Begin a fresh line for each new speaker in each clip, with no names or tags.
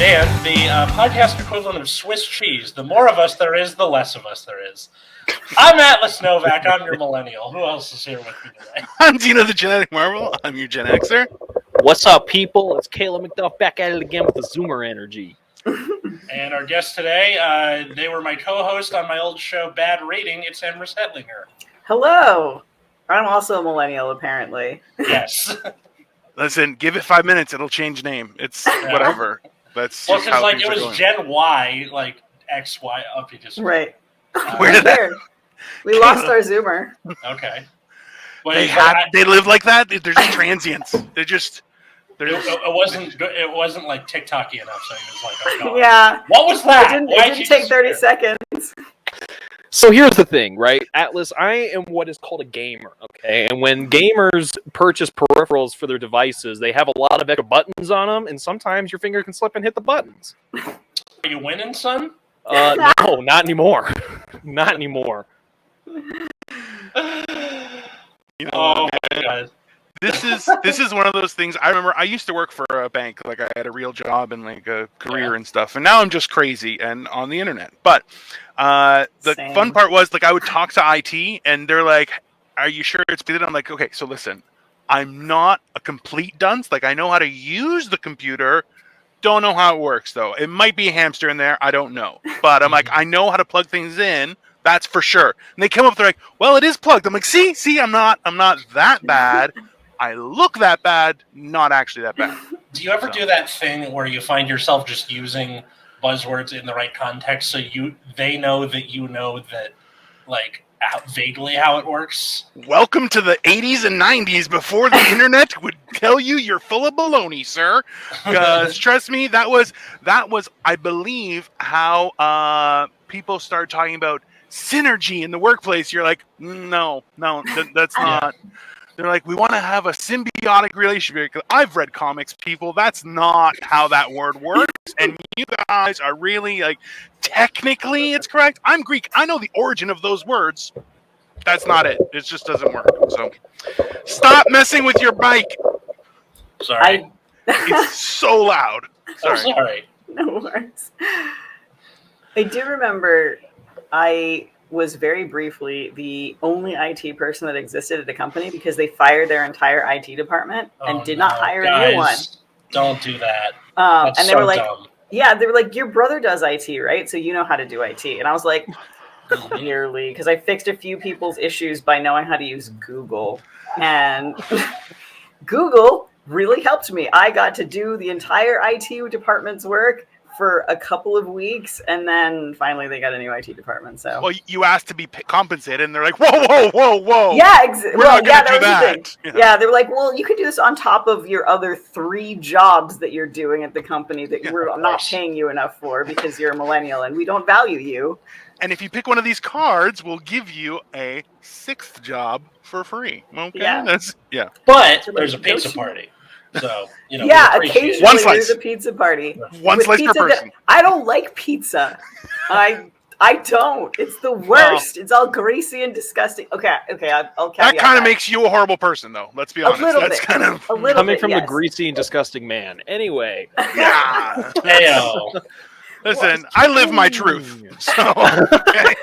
Dan, the podcast equivalent of Swiss cheese. The more of us there is, the less of us there is. I'm Atlas Novak. I'm your millennial. Who else is here with me today?
I'm Dino the Genetic Marvel. I'm your Gen Xer.
What's up, people? It's Caleb McDuff back at it again with the Zoomer energy.
And our guest today, they were my co-host on my old show, Bad Rating. It's Emrys Hetlinger.
Hello. I'm also a millennial, apparently.
Yes.
Listen, give it 5 minutes. It'll change name. It's whatever. That's
Well,
just how
because
things
it
are
was
going.
Gen Y, like X, Y, up. You just
Right.
Where did that?
Weird. We lost our Zoomer.
Okay.
They live like that. They're just transients. They're just.
It wasn't like TikTok-y enough, so it was like, oh God.
Yeah.
What was that?
It didn't take 30 seconds.
So here's the thing, right? Atlas, I am what is called a gamer, okay? And when gamers purchase peripherals for their devices, they have a lot of extra buttons on them, and sometimes your finger can slip and hit the buttons.
Are you winning, son?
No, not anymore. Not anymore.
Oh, my God.
This is one of those things. I remember I used to work for a bank. Like, I had a real job and like a career and stuff. And now I'm just crazy and on the internet. But the fun part was, like, I would talk to IT and they're like, "Are you sure it's good?" I'm like, "Okay, so listen, I'm not a complete dunce. Like, I know how to use the computer. Don't know how it works though. It might be a hamster in there. I don't know. But I'm like, I know how to plug things in. That's for sure." And they come up, they're like, "Well, it is plugged." I'm like, see, I'm not that bad. I look that bad, not actually that bad.
Do you ever do that thing where you find yourself just using buzzwords in the right context, so they know that you know that, like, vaguely how it works?
Welcome to the 80s and 90s before the internet would tell you you're full of baloney, sir. Because trust me, that was I believe how people started talking about synergy in the workplace. You're like, no, that's not. They're like, we want to have a symbiotic relationship. I've read comics, people. That's not how that word works. And you guys are really, like, technically it's correct. I'm Greek. I know the origin of those words. That's not it. It just doesn't work. So stop messing with your bike.
Sorry.
It's so loud.
I'm sorry.
No worries. I do remember I was very briefly the only IT person that existed at the company because they fired their entire IT department and did not hire a new one.
Don't do that.
And they were like,
dumb.
"Yeah, they were like, your brother does IT, right? So you know how to do IT." And I was like, clearly, because I fixed a few people's issues by knowing how to use Google. And Google really helped me. I got to do the entire IT department's work for a couple of weeks, and then finally they got a new IT department. So,
well, you asked to be compensated, and they're like, whoa.
Yeah,
We're not gonna do that.
Yeah, they were like, well, you could do this on top of your other 3 jobs that you're doing at the company that we're not paying you enough for because you're a millennial and we don't value you.
And if you pick one of these cards, we'll give you a 6th job for free. Okay,
Yeah.
But there's a pizza party. So,
occasionally
one slice.
there's a pizza party.
One slice per person.
I don't like pizza. I don't. It's the worst. It's all greasy and disgusting. Okay. I'll caveat
that kind of makes you a horrible person, though. Let's be honest.
Little
That's
bit.
kind of
Coming from the greasy and disgusting man. Anyway.
Yeah.
Heyo.
Listen, I live my truth. So okay.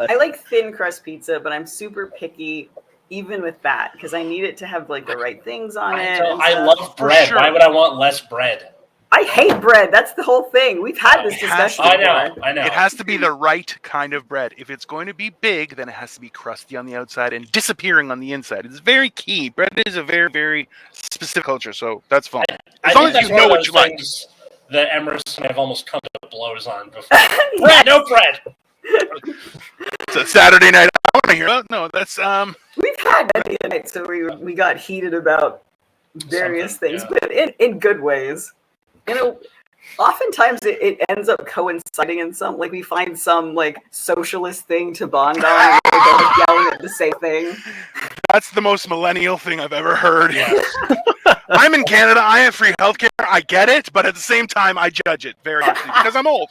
I like thin crust pizza, but I'm super picky even with that because I need it to have like the right things on it.
I love bread.
Sure.
Why would I want less bread?
I hate bread. That's the whole thing. We've had this discussion.
I know.
It has to be the right kind of bread. If it's going to be big, then it has to be crusty on the outside and disappearing on the inside. It's very key. Bread is a very, very specific culture, so that's fine. As long as you know what you like.
That Emrys and I've almost come to blows on before. Bread, no bread.
It's a Saturday night. I want to hear. Oh, no, that's
We've had many nights so we got heated about various things, but in good ways. Oftentimes it ends up coinciding in some, like, we find some like socialist thing to bond on, and we're both yelling at the same thing.
That's the most millennial thing I've ever heard.
Yeah.
I'm in Canada. I have free healthcare. I get it, but at the same time, I judge it very harshly because I'm old.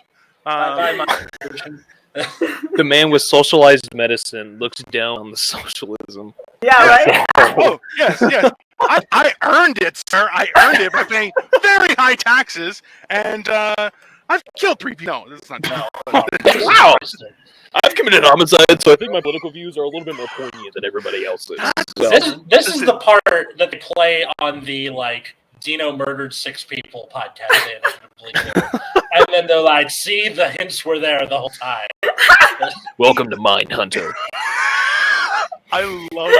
The man with socialized medicine looks down on the socialism.
Yeah, right?
Oh, yes. I earned it, sir. I earned it by paying very high taxes, and I've killed 3 people. No, that's not true.
Wow. I've committed homicide, so I think my political views are a little bit more poignant than everybody else's. So,
This is the part that they play on the like Dino murdered 6 people podcast. They inevitably do. And then they're like, "See, the hints were there the whole time."
welcome to Mindhunter.
I love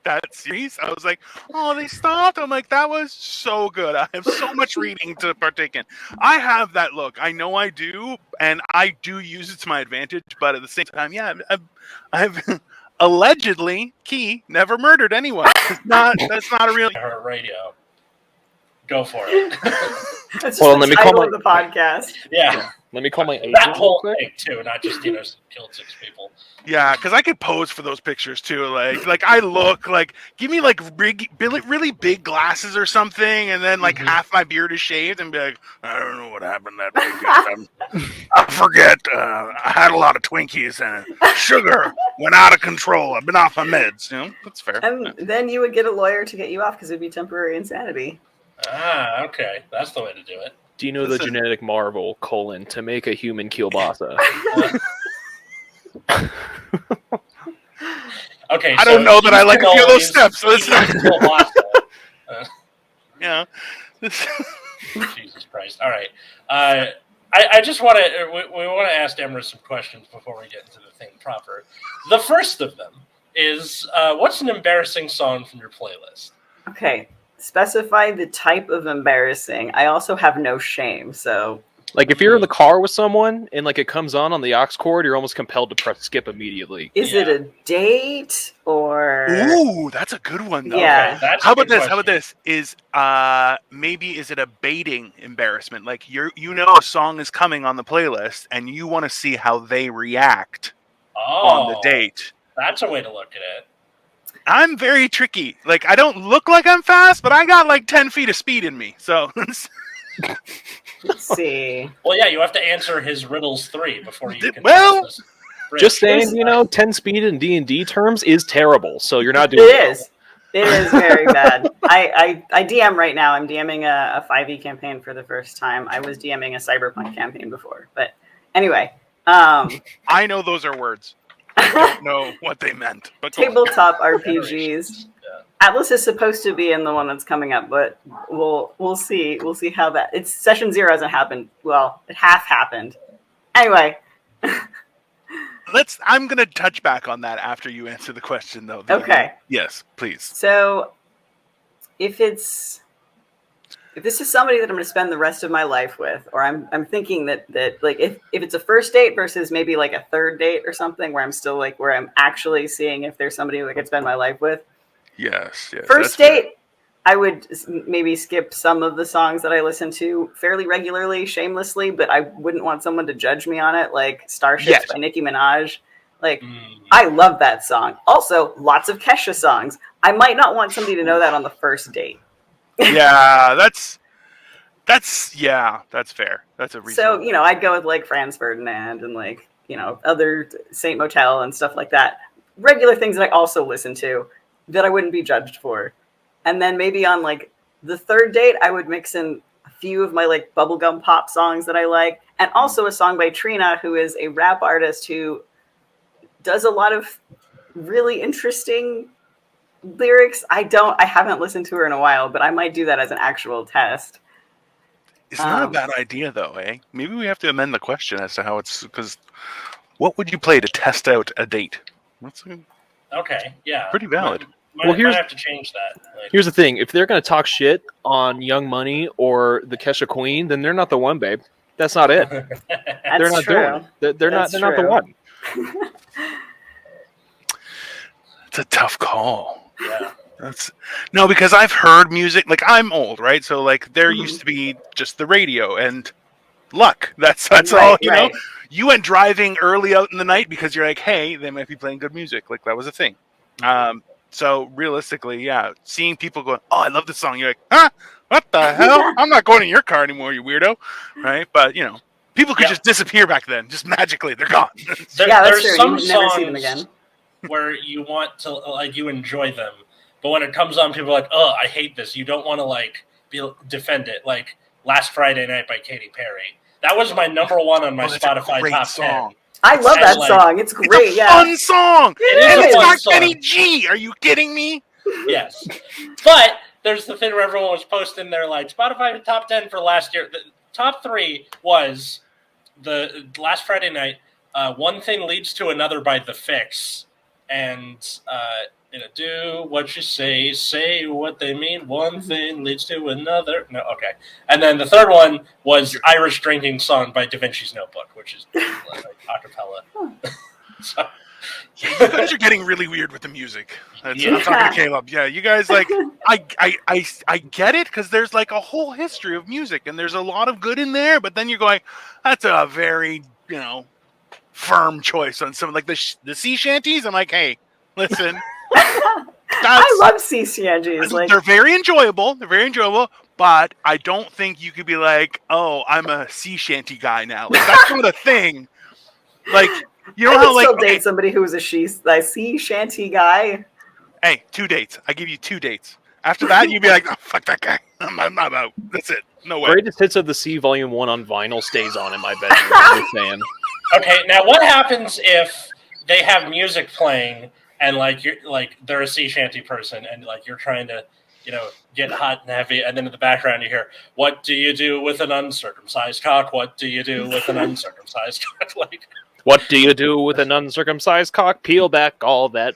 that series. I was like, oh, they stopped. I'm like, that was so good. I have so much reading to partake in. I have that look. I know I do, and I do use it to my advantage. But at the same time, yeah, I've allegedly never murdered anyone. That's not a real.
Her radio. Go for it.
That's
Well,
just
let
the
me call
title
my-
of the podcast.
Yeah,
Let me call my agent
that
real
whole
quick.
thing too, not just Dino's killed 6 people.
Yeah, because I could pose for those pictures too. Like I look like, give me like really big glasses or something, and then like half my beard is shaved, and be like, I don't know what happened that weekend. I forget. I had a lot of Twinkies and sugar went out of control. I've been off my meds. You know, that's fair.
And then you would get a lawyer to get you off because it'd be temporary insanity.
Ah, okay, that's the way to do it.
Dino the
Listen.
genetic marvel, to make a human kielbasa.
Okay,
I don't know that I like a few of those steps, so it's not. Yeah.
Jesus Christ! All right, I just want to we want to ask Emrys some questions before we get into the thing proper. The first of them is what's an embarrassing song from your playlist?
Okay, specify the type of embarrassing. I also have no shame, so
Like if you're in the car with someone and like it comes on the aux cord, you're almost compelled to press skip immediately.
is it a date or?
Ooh, that's a good one though.
Yeah.
Okay, that's
How
a
about
good
this? How about
question.
this? Is maybe is it a baiting embarrassment? Like you know a song is coming on the playlist and you want to see how they react on the date.
That's a way to look at it.
I'm very tricky. Like I don't look like I'm fast, but I got like 10 feet of speed in me. So
Let's see.
Well, yeah, you have to answer his riddles 3 before you can.
Well,
pass this bridge.
Just saying, 10 speed in D&D terms is terrible, so you're not doing
It is. It is very bad. I DM right now. I'm DMing a 5e campaign for the first time. I was DMing a cyberpunk campaign before, but anyway.
I know those are words. I don't know what they meant. But go on.
Tabletop RPGs. Atlas is supposed to be in the one that's coming up, but we'll see. We'll see how that. It's session 0 hasn't happened. Well, it half happened. Anyway.
I'm gonna touch back on that after you answer the question, though.
Okay.
Yes, please.
So, if this is somebody that I'm going to spend the rest of my life with, or I'm thinking that like if it's a first date versus maybe like a third date or something, where I'm still like where I'm actually seeing if there's somebody who I could spend my life with.
Yes.
First date, I would maybe skip some of the songs that I listen to fairly regularly, shamelessly, but I wouldn't want someone to judge me on it, like Starships by Nicki Minaj. Like, I love that song. Also, lots of Kesha songs. I might not want somebody to know that on the first date.
Yeah, that's fair. That's a reason.
So, I'd go with like Franz Ferdinand and like, other Saint Motel and stuff like that. Regular things that I also listen to that I wouldn't be judged for. And then maybe on like the third date, I would mix in a few of my like bubblegum pop songs that I like. And also a song by Trina, who is a rap artist who does a lot of really interesting lyrics. I haven't listened to her in a while, but I might do that as an actual test.
It's not a bad idea, though, eh? Maybe we have to amend the question as to how it's because what would you play to test out a date? That's
Okay, yeah.
pretty valid.
Might have to change that. Like,
Here's the thing: if they're going to talk shit on Young Money or the Kesha Queen, then they're not the one, babe. That's not it.
That's
They're not
true.
doing it. They're not the
true.
one.
It's a tough call.
yeah.
No, because I've heard music. Like I'm old, right? So like there used to be just the radio and luck. That's all. You know, you went driving early out in the night because you're like, hey, they might be playing good music. Like that was a thing. So realistically, yeah, seeing people going, oh, I love this song. You're like, huh? What the hell? I'm not going in your car anymore, you weirdo. Right? But people could just disappear back then, just magically. They're gone.
That's
there's
true.
some
You never see them again.
songs where you want to, like, you enjoy them, But when it comes on, people are like, "Oh, I hate this." You don't want to like defend it. Like Last Friday Night by Katy Perry. That was my number one on my
that's a
Spotify
great
top
song.
10.
I love that
like-
song. It's great.
It's a fun song.
It
And
is a
it's
fun
got
song.
Kenny G. Are you kidding me?
Yes. But there's the thing where everyone was posting their like Spotify top 10 for last year. The top 3 was the Last Friday Night, One Thing Leads to Another by The Fix, and do what you say what they mean. One thing leads to another. No, okay. And then the third one was Irish Drinking Song by Da Vinci's Notebook, which is like acapella. So.
Yeah, you guys are getting really weird with the music. I'm talking to Caleb. Yeah, you guys like I get it because there's like a whole history of music and there's a lot of good in there, but then you're going, that's a very firm choice on some like the sea shanties. I'm like, hey, listen,
I love sea shanties. Like
they're very enjoyable. But I don't think you could be like, oh, I'm a sea shanty guy now. Like that's not a thing. Like. You know
I
how like
still date somebody who was a sea shanty guy.
Hey, 2 dates. I give you 2 dates. After that, you'd be like, oh, fuck that guy. I'm out. That's it. No way.
Greatest Hits of the Sea Volume 1 on vinyl stays on in my bedroom. I'm just saying.
Okay, now what happens if they have music playing and like they're a sea shanty person and like you're trying to get hot and heavy, and then in the background you hear, "What do you do with an uncircumcised cock? What do you do with an uncircumcised cock?" Like.
What do you do with an uncircumcised cock? Peel back all that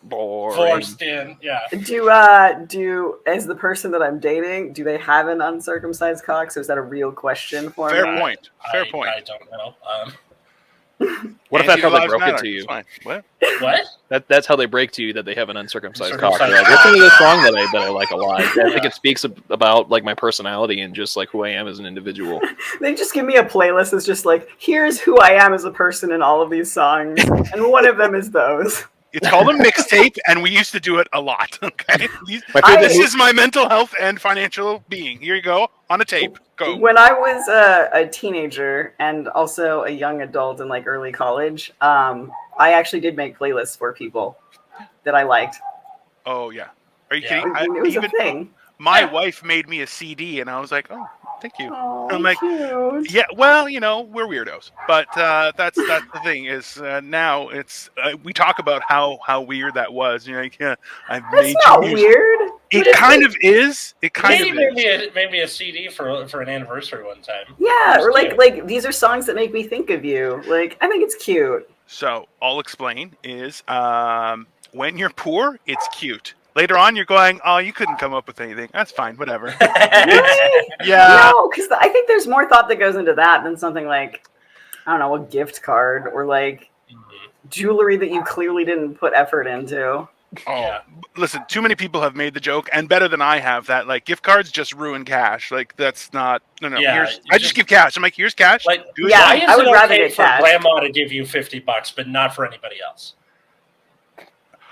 boring.
Forced in, yeah.
Do as the person that I'm dating, do they have an uncircumcised cock? So is that a real question for me?
Fair point.
I don't know.
What if that's how they broke it to you?
What?
What?
That's how they break to you that they have an uncircumcised cock.
Uncircumcised
They're like,
cock.
listen to this song that I like a lot. I think it speaks about like my personality and just like who I am as an individual.
They just give me a playlist that's just like, here's who I am as a person in all of these songs, and one of them is those.
It's called a mixtape, and we used to do it a lot. Okay, this is my mental health and financial being. Here you go on a tape. Go.
When I was a teenager and also a young adult in like early college, I actually did make playlists for people that I liked.
Oh yeah, are you
Yeah.
kidding?
It was a thing.
My wife made me a CD, and I was like, oh, thank you.
Oh,
I'm like,
cute.
yeah, well, we're weirdos, but that's the thing is now it's we talk about how weird that was. You're like, yeah, I've
That's
made
not
you
weird.
It kind of is. It kind of is.
Maybe a CD for an anniversary one time.
Yeah, or
Cute.
like these are songs that make me think of you. Like I think it's cute.
So I'll explain is when you're poor, it's cute. Later on, you're going, oh, you couldn't come up with anything. That's fine, whatever.
Really?
Yeah.
No, because I think there's more thought that goes into that than something like, I don't know, a gift card or like jewelry that you clearly didn't put effort into.
Oh,
Yeah.
listen, too many people have made the joke, and better than I have, that like gift cards just ruin cash. Like that's not no.
Yeah,
I just give cash. I'm like, here's cash.
Like,
Do it.
Yeah,
why is
I would
it
rather
okay
get
for
cash.
grandma to give you $50, but not for anybody else?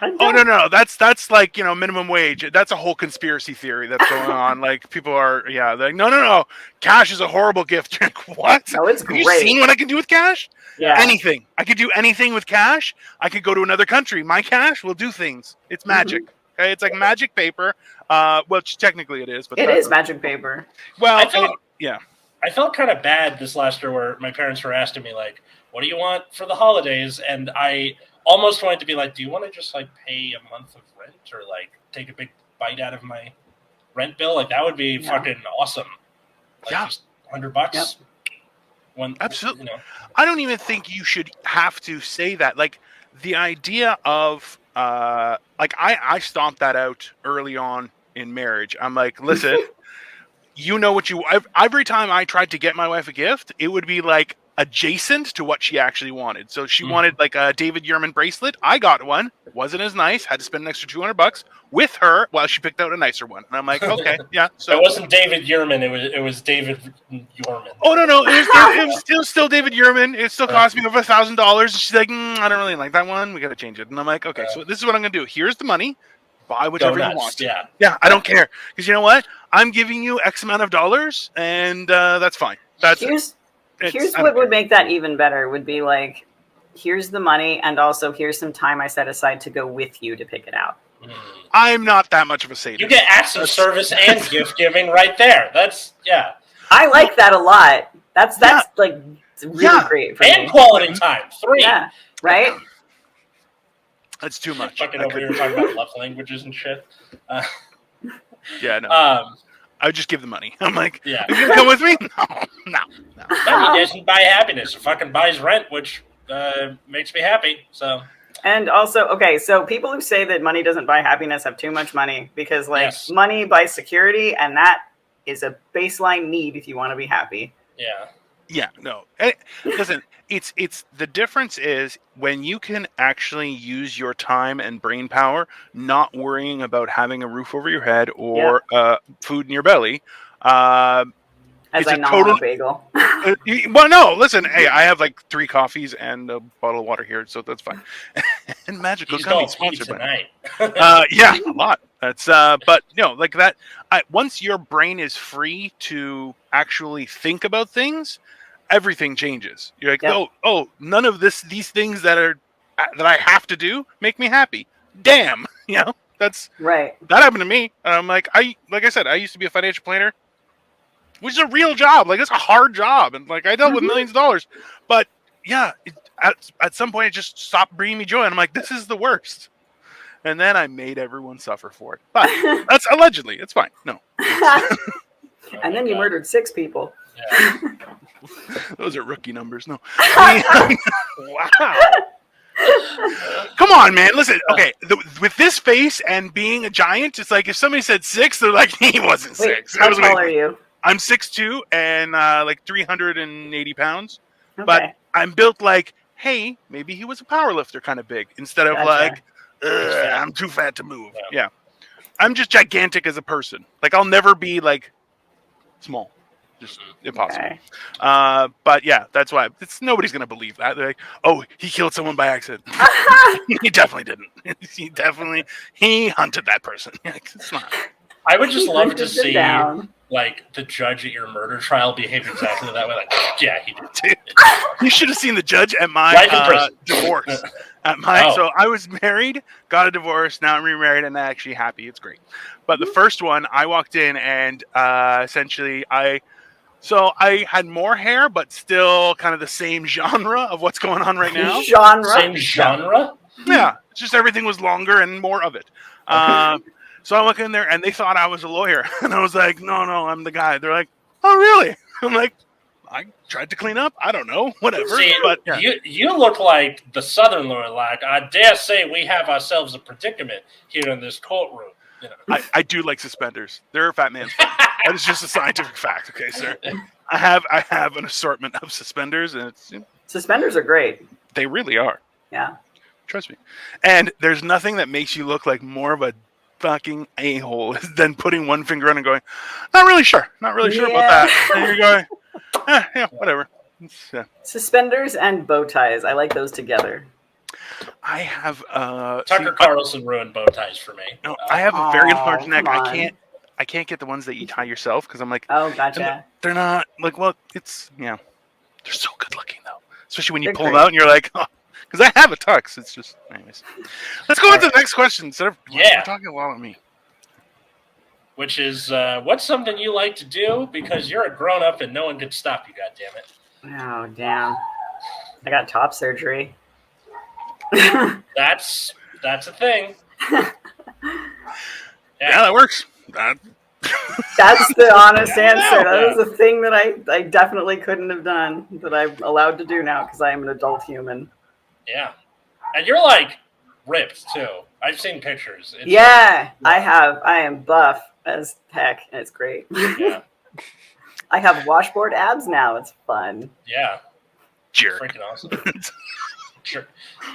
Oh no, that's like minimum wage. That's a whole conspiracy theory that's going on. Like people are like no. Cash is a horrible gift. What?
No, it's
Have
great.
you seen what I can do with cash?
Yeah.
Anything. I could do anything with cash. I could go to another country. My cash will do things. It's magic. Okay, it's like magic paper. Well, technically it is, but
It is magic paper.
Well,
I felt kind of bad this last year where my parents were asking me like, "What do you want for the holidays?" And I almost wanted to be like, "Do you want to just like pay a month of rent or like take a big bite out of my rent bill? Like that would be fucking awesome." Like
Yeah.
just $100.
Yep.
Absolutely. I don't even think you should have to say that. Like the idea of like I stomped that out early on in marriage. I'm like, listen, you know what you every time I tried to get my wife a gift, it would be like adjacent to what she actually wanted. So she wanted like a David Yurman bracelet. I got one. It wasn't as nice. Had to spend an extra $200 with her while she picked out a nicer one. And I'm like, okay, yeah. So
it wasn't David Yurman. It was David Yorman.
oh no, it was still David Yurman. It still cost me over $1,000. And she's like, I don't really like that one. We got to change it. And I'm like, okay, so this is what I'm gonna do. Here's the money. Buy whichever you want. Yeah, I don't care because you know what? I'm giving you X amount of dollars, and that's fine.
Here's what would make that even better would be like, here's the money, and also here's some time I set aside to go with you to pick it out.
I'm not that much of a sadist.
You get acts of service and gift giving right there. That's
I like that a lot. That's like really great for
and
me.
quality time. 3.
Yeah, right.
That's too much.
Fucking over here talking about love languages and shit.
Yeah, no. I would just give the money. I'm like,
yeah.
Are you gonna come with me? No.
Money doesn't buy happiness. It fucking buys rent, which makes me happy. So.
And also, okay, so people who say that money doesn't buy happiness have too much money because, like, money buys security, and that is a baseline need if you want to be happy.
Yeah.
Yeah, no. Listen, it's the difference is when you can actually use your time and brain power, not worrying about having a roof over your head or food in your belly.
As I gnaw on a bagel.
Well, no, listen. Hey, I have like 3 coffees and a bottle of water here, so that's fine. And Magical Gummy sponsored by yeah, a lot. That's but like that. Once your brain is free to actually think about things, everything changes. You're like, oh, none of these things that I have to do make me happy. Damn, that's
right.
That happened to me. Like I said, I used to be a financial planner, which is a real job. Like, it's a hard job, and like I dealt with millions of dollars. But yeah, at some point it just stopped bringing me joy, and I'm like, this is the worst. And then I made everyone suffer for it. But that's allegedly. It's fine. No.
And then you murdered 6 people.
Yeah.
Those are rookie numbers. No.
Wow.
Come on, man. Listen, okay. With this face and being a giant, it's like if somebody said 6, they're like, he wasn't 6.
How tall are you?
I'm 6'2" and like 380 pounds.
Okay.
But I'm built like, hey, maybe he was a power lifter kind of big instead of like, I'm too fat to move. Yeah. I'm just gigantic as a person. Like, I'll never be like small. Just impossible. Okay. But yeah, that's why nobody's going to believe that. They're like, oh, he killed someone by accident. He definitely didn't. He hunted that person. It's not.
I would just love to see like the judge at your murder trial behave exactly that way. Like, yeah, he did.
You should have seen the judge at my divorce. So I was married, got a divorce, now I'm remarried, and I'm actually happy. It's great. But the first one, I walked in and essentially I had more hair, but still kind of the same genre of what's going on right now.
Same genre?
Yeah. It's just everything was longer and more of it. So I walk in there, and they thought I was a lawyer. And I was like, no, I'm the guy. They're like, oh, really? I'm like, I tried to clean up. I don't know. Whatever.
See,
but yeah.
You look like the Southern lawyer. Like, I dare say we have ourselves a predicament here in this courtroom.
I do like suspenders. They're a fat man's friend. That is just a scientific fact, okay, sir? I have an assortment of suspenders, and
suspenders are great.
They really are.
Yeah.
Trust me. And there's nothing that makes you look like more of a fucking a-hole than putting one finger on and going, not really sure about that. And you're going, yeah, whatever.
Suspenders and bow ties. I like those together.
I have
Tucker Carlson ruined bow ties for me.
No, I have a very large neck. I can't get the ones that you tie yourself because I'm like,
oh, gotcha.
They're not like, well, they're so good looking though, especially when you pull them out and you're like, oh, because I have a tux. It's just, anyways. Let's go on to the next question instead of we're talking a lot on me.
Which is, what's something you like to do because you're a grown up and no one can stop you? God damn it!
Oh damn! I got top surgery.
That's a thing.
Yeah, that works.
That's the honest answer. That was a thing that I definitely couldn't have done that I'm allowed to do now because I am an adult human.
Yeah. And you're like ripped too. I've seen pictures.
I have. I am buff as heck, and it's great.
Yeah.
I have washboard abs now. It's fun.
Yeah.
Jerk.
Freaking awesome. Sure.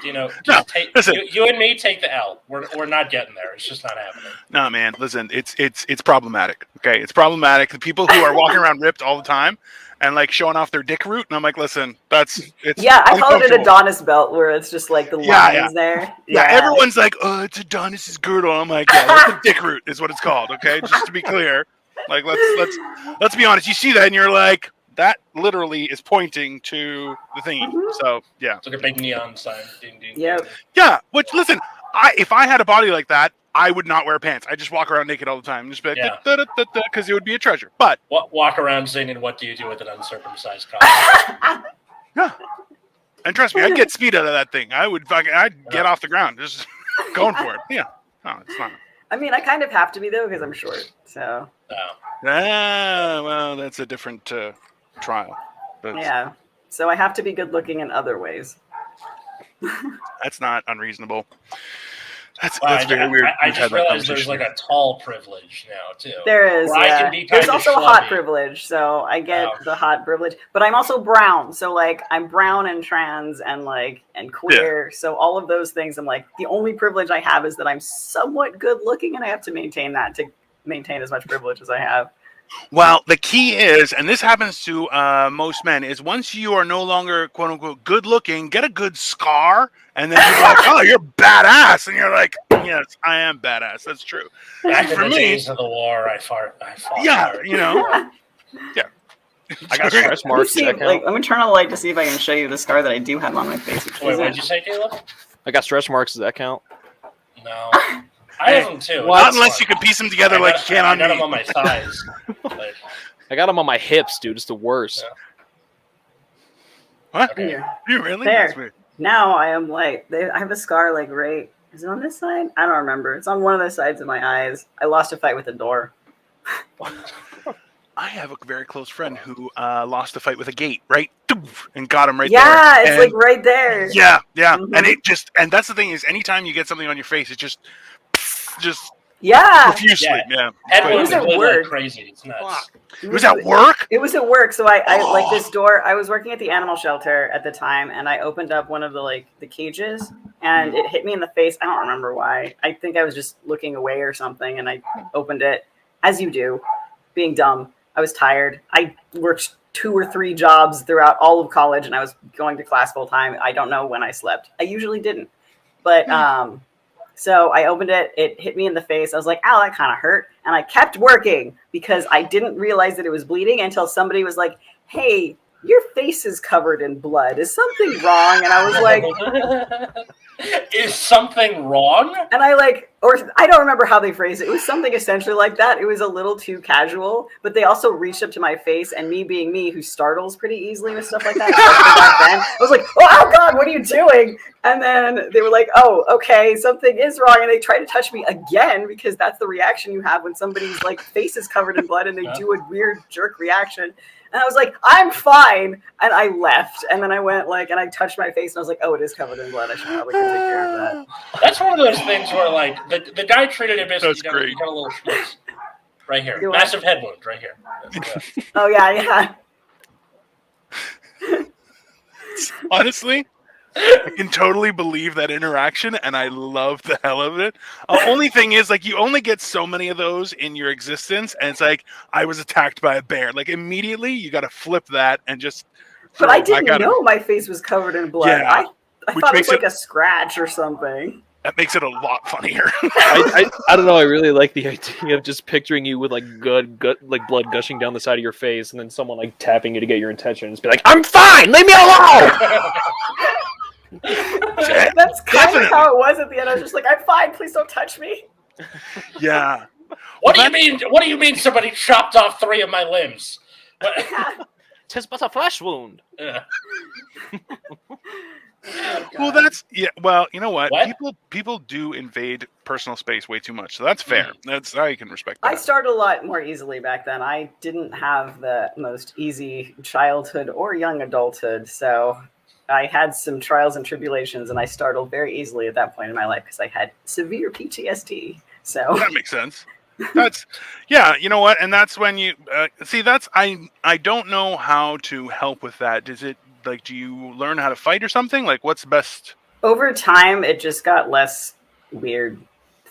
You and me take the L. We're not getting there. It's just not happening.
No, man. Listen, it's problematic. Okay, it's problematic. The people who are walking around ripped all the time and like showing off their dick root, and I'm like, listen, it's
I call it an Adonis belt, where it's just like the lines there.
Yeah, everyone's like, oh, it's Adonis's girdle. I'm like, yeah, that's a dick root is what it's called. Okay, just to be clear. Like, let's be honest. You see that, and you're like, that literally is pointing to the thingy. Mm-hmm. So, yeah.
It's like a big neon sign. Ding, ding,
yep.
ding.
Yeah, which, listen, if I had a body like that, I would not wear pants. I just walk around naked all the time, just be like, because it would be a treasure. But
walk around singing "What do you do with an uncircumcised cock?"
yeah, and trust me, I'd get speed out of that thing. I'd get off the ground, just going for it. Yeah, no, it's not.
I mean, I kind of have to be though because I'm short. So.
Well, that's a different trial.
Yeah. So I have to be good looking in other ways.
That's not unreasonable. That's
very
weird.
I just realized there's like a tall privilege now too.
There is. Yeah. There's also a hot privilege, so I get the hot privilege. But I'm also brown, so like I'm brown and trans and queer. Yeah. So all of those things, I'm like the only privilege I have is that I'm somewhat good looking, and I have to maintain that to maintain as much privilege as I have.
Well, the key is, and this happens to most men, is once you are no longer "quote unquote" good looking, get a good scar, and then you're like, "Oh, you're badass," and you're like, "Yes, I am badass. That's true."
Back in the days of the war, I fought.
Yeah, you know, yeah.
I got stretch marks.
Let me turn on the light to see if I can show you the scar that I do have on my face.
Wait, what did you say, Caleb?
I got stretch marks. Does that count?
No. I have them too.
Not unless you can piece them together like you can on me.
I got them on my thighs.
I got them on my hips, dude. It's the worst.
Yeah. What? Okay. You really?
There. Now I am I have a scar right. Is it on this side? I don't remember. It's on one of the sides of my eyes. I lost a fight with a door.
I have a very close friend who lost a fight with a gate, right? And got him right
there.
Yeah,
it's like right there.
Yeah. Mm-hmm. And that's the thing is, anytime you get something on your face, it just profusely.
Yeah. And it was at work. Crazy. It's nuts.
It was at work?
It was at work. So I like this door. I was working at the animal shelter at the time, and I opened up one of the cages, and it hit me in the face. I don't remember why. I think I was just looking away or something, and I opened it, as you do, being dumb. I was tired. I worked 2 or 3 jobs throughout all of college, and I was going to class full time. I don't know when I slept. I usually didn't. But so I opened it. It hit me in the face. I was like, ow, that kind of hurt. And I kept working because I didn't realize that it was bleeding until somebody was like, hey, your face is covered in blood. Is something wrong? And I was like...
Is something wrong?
And I don't remember how they phrased it. It was something essentially like that. It was a little too casual, but they also reached up to my face, and me being me, who startles pretty easily with stuff like that, back then, I was like, oh God, what are you doing? And then they were like, oh, okay, something is wrong. And they tried to touch me again, because that's the reaction you have when somebody's face is covered in blood and they do a weird jerk reaction. And I was like, I'm fine. And I left. And then I went and I touched my face and I was like, oh, it is covered in blood. I should probably go take care of that.
That's one of those things where the guy treated it basically. You got a little schmutz. Right here. Massive head wound right here.
Oh, yeah.
Honestly, I can totally believe that interaction, and I love the hell of it. The only thing is, you only get so many of those in your existence, and it's like, I was attacked by a bear. Immediately, you got to flip that and just...
But I didn't know my face was covered in blood. Yeah, I thought it was a scratch or something.
That makes it a lot funnier.
I don't know. I really like the idea of just picturing you with blood gushing down the side of your face, and then someone tapping you to get your attention and just be like, "I'm fine, leave me alone."
That's kind of how it was at the end. I was just like, "I'm fine, please don't touch me."
Yeah.
What do you mean? What do you mean? Somebody chopped off 3 of my limbs?
'Tis but a flesh wound.
Yeah.
Well, that's well, you know what? People do invade personal space way too much, so that's fair. That's I can respect that.
I started a lot more easily back then. I didn't have the most easy childhood or young adulthood, so I had some trials and tribulations, and I startled very easily at that point in my life because I had severe PTSD. So
that makes sense. That's you know what? And that's when you see. That's I don't know how to help with that. Is it? Do you learn how to fight or something? What's best?
Over time, it just got less weird.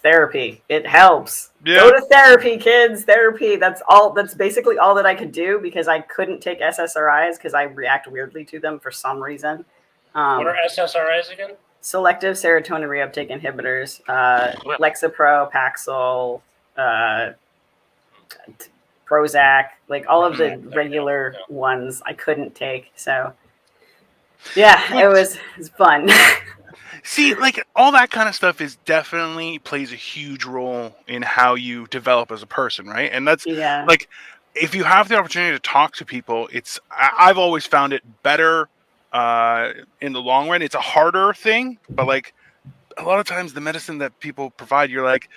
Therapy. It helps.
Yeah.
Go to therapy, kids. Therapy. That's all. That's basically all that I could do because I couldn't take SSRIs because I react weirdly to them for some reason.
What are SSRIs again?
Selective serotonin reuptake inhibitors. Lexapro, Paxil, Prozac. All of the regular ones I couldn't take. So... yeah, it was fun.
See, like all that kind of stuff is definitely plays a huge role in how you develop as a person, right? And that's
Yeah.
like if you have the opportunity to talk to people, I've always found it better in the long run. It's a harder thing, but like a lot of times the medicine that people provide, you're like,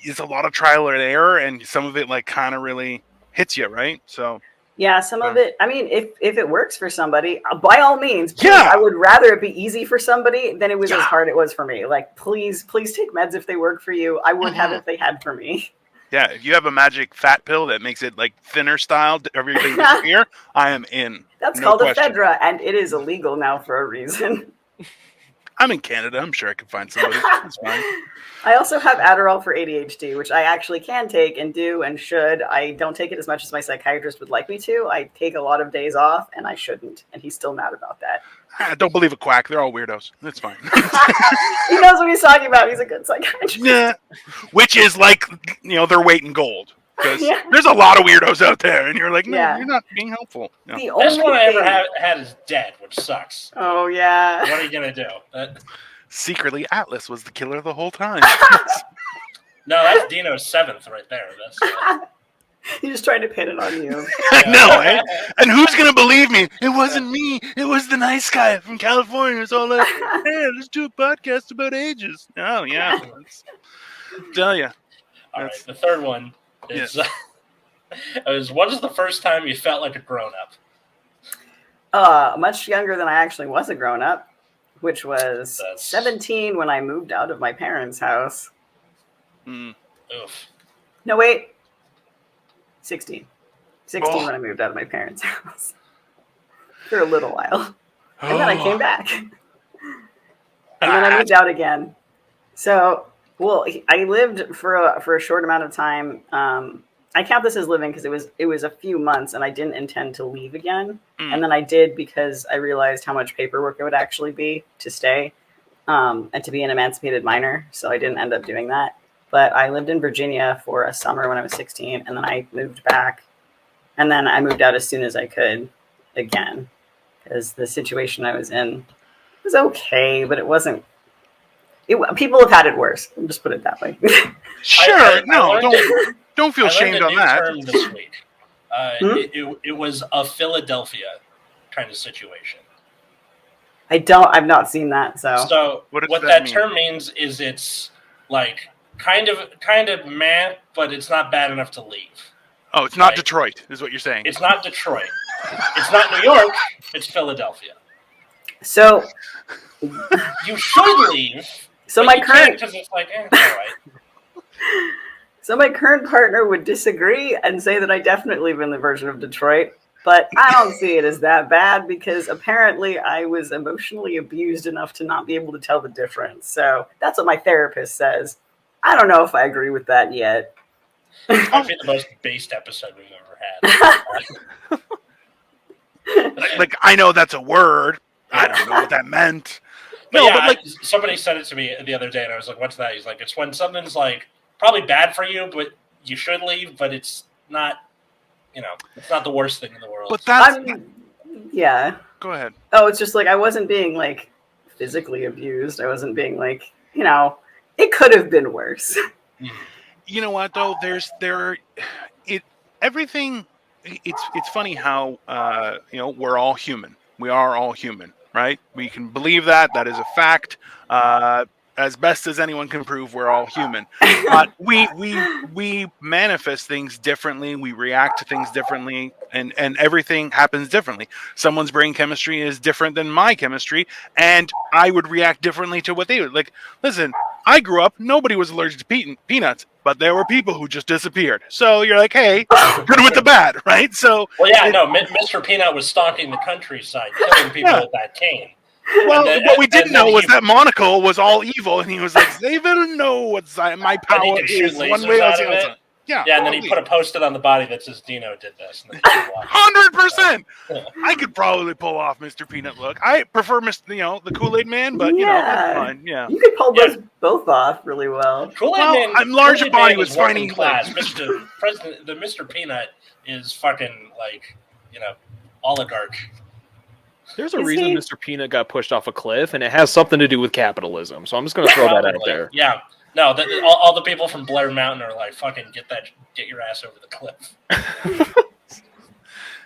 it's a lot of trial and error, and some of it like kind of really hits you, right? So
Yeah, some of it. I mean, if it works for somebody, by all means, please,
Yeah.
I would rather it be easy for somebody than it was
Yeah.
as hard it was for me. Like, please take meds if they work for you. I would have if they had for me.
yeah, if you have a magic fat pill that makes it like thinner style, everything disappear, I am in.
That's
No
called
question.
ephedra, and it is illegal now for a reason.
I'm in Canada. I'm sure I can find somebody. It's fine.
I also have Adderall for ADHD, which I actually can take and do and should. I don't take it as much as my psychiatrist would like me to. I take a lot of days off, and I shouldn't. And he's still mad about that.
Don't believe a quack. They're all weirdos. That's fine.
He knows what he's talking about. He's a good psychiatrist.
Yeah. Which is like, their weight in gold. Because
Yeah.
there's a lot of weirdos out there, and you're like, no,
Yeah.
you're not being helpful. No.
The
Best
only
one I ever
thing-
had is dead, which sucks.
Oh, yeah.
What are you gonna do?
Secretly, Atlas was the killer the whole time.
No, that's Dino's 7th right there. That's
He's just trying to pin it on you.
I know, eh? And who's gonna believe me? It wasn't me. It was the nice guy from California. It's all like, hey, let's do a podcast about ages. Oh yeah, tell you.
all right. The third one is what is the first time you felt like a grown up?
Much younger than I actually was a grown up, which was
That's-
17 when I moved out of my parents' house.
Mm.
Oof.
No, wait. 16. 16
Oh.
when I moved out of my parents' house. For a little while. And then I came back. And then I moved out again. So, well, I lived for a short amount of time. I count this as living because it was a few months, and I didn't intend to leave again. And then I did because I realized how much paperwork it would actually be to stay and to be an emancipated minor. So I didn't end up doing that. But I lived in Virginia for a summer when I was 16, and then I moved back. And then I moved out as soon as I could again because the situation I was in was okay, but it wasn't. People have had it worse. I'll just put it that way.
Sure,
I
no,
learned
don't feel
I learned
shamed
a
on
new
that.
term this week. It was a Philadelphia kind of situation.
I've not seen that.
So
What does
what
that
that
mean?
term means is it's like kind of meh, but it's not bad enough to leave.
Oh, it's not
Right.
Detroit, is what you're saying.
It's not Detroit. It's not New York. It's Philadelphia.
So
You should leave.
So
but
my
you
current
because it's like, all right.
So my current partner would disagree and say that I definitely live in the version of Detroit, but I don't see it as that bad because apparently I was emotionally abused enough to not be able to tell the difference. So that's what my therapist says. I don't know if I agree with that yet.
It might be the most based episode we've ever had.
Like, I know that's a word. I don't know what that meant.
But
No,
yeah,
but like,
somebody said it to me the other day, and I was like, "What's that?" He's like, "It's when something's like probably bad for you, but you should leave, but it's not, it's not the worst thing in the world."
but that's
Yeah.
go ahead.
Oh, it's just like I wasn't being like physically abused. I wasn't being like, it could have been worse.
You know what though? Everything. It's funny how we're all human. We are all human, right? We can believe that. That is a fact. As best as anyone can prove, we're all human. But we manifest things differently. We react to things differently, and everything happens differently. Someone's brain chemistry is different than my chemistry, and I would react differently to what they would. Like, listen, I grew up. Nobody was allergic to peanuts, but there were people who just disappeared. So you're like, hey, good with the bad, right? So
Well, yeah, no, Mr. Peanut was stalking the countryside, killing people with that cane.
well,
then-
what we
and
didn't
then
know was
he-
that Monocle was all evil, and he was like, they will know what's my
And he
power
could shoot
is one
lasers
way or
out
the
of it.
other. Yeah,
Yeah, and then he put a post-it on the body that says Dino did this. And then he walked.
100%.
Yeah.
I could probably pull off Mr. Peanut look. I prefer the Kool-Aid Man, but that's fine. Yeah.
You could pull
Yeah.
those both off really well.
Kool-Aid
Well,
Man,
I'm larger
Kool-Aid
body
Man
with
is working
spiny
class.
legs.
The Mr. Peanut is fucking like, oligarch.
There's a
Is
reason
he?
Mr. Peanut got pushed off a cliff, and it has something to do with capitalism. So I'm just going to throw that out
Probably.
there.
Yeah. No, all the people from Blair Mountain are like, fucking get your ass over the cliff.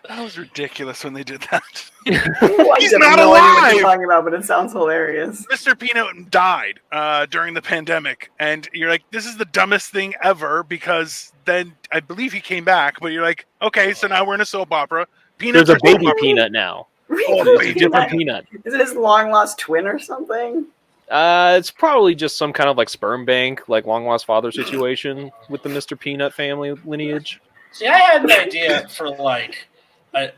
That was ridiculous when they did that.
I
He's
have
not
no idea what
alive!
you're talking about, but it sounds hilarious.
Mr. Peanut died during the pandemic, and you're like, this is the dumbest thing ever, because then I believe he came back, but you're like, okay, so now we're in a soap opera.
There's a baby Peanut now.
Oh,
It's a different Peanut.
Is it his long lost twin or something?
It's probably just some kind of like sperm bank, like long lost father situation with the Mr. Peanut family lineage.
See, I had an idea for like a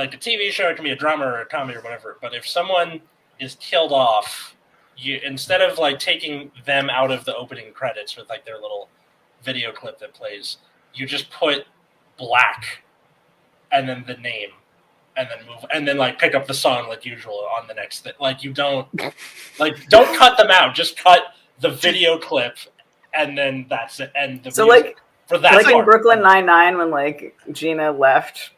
TV show. It can be a drama or a comedy or whatever. But if someone is killed off, you instead of like taking them out of the opening credits with like their little video clip that plays, you just put black and then the name. And then move, and then like pick up the song like usual on the next thing. Like you don't cut them out. Just cut the video clip, and then that's it. And the
So
music for that
like in
part.
Brooklyn Nine-Nine when like Gina left,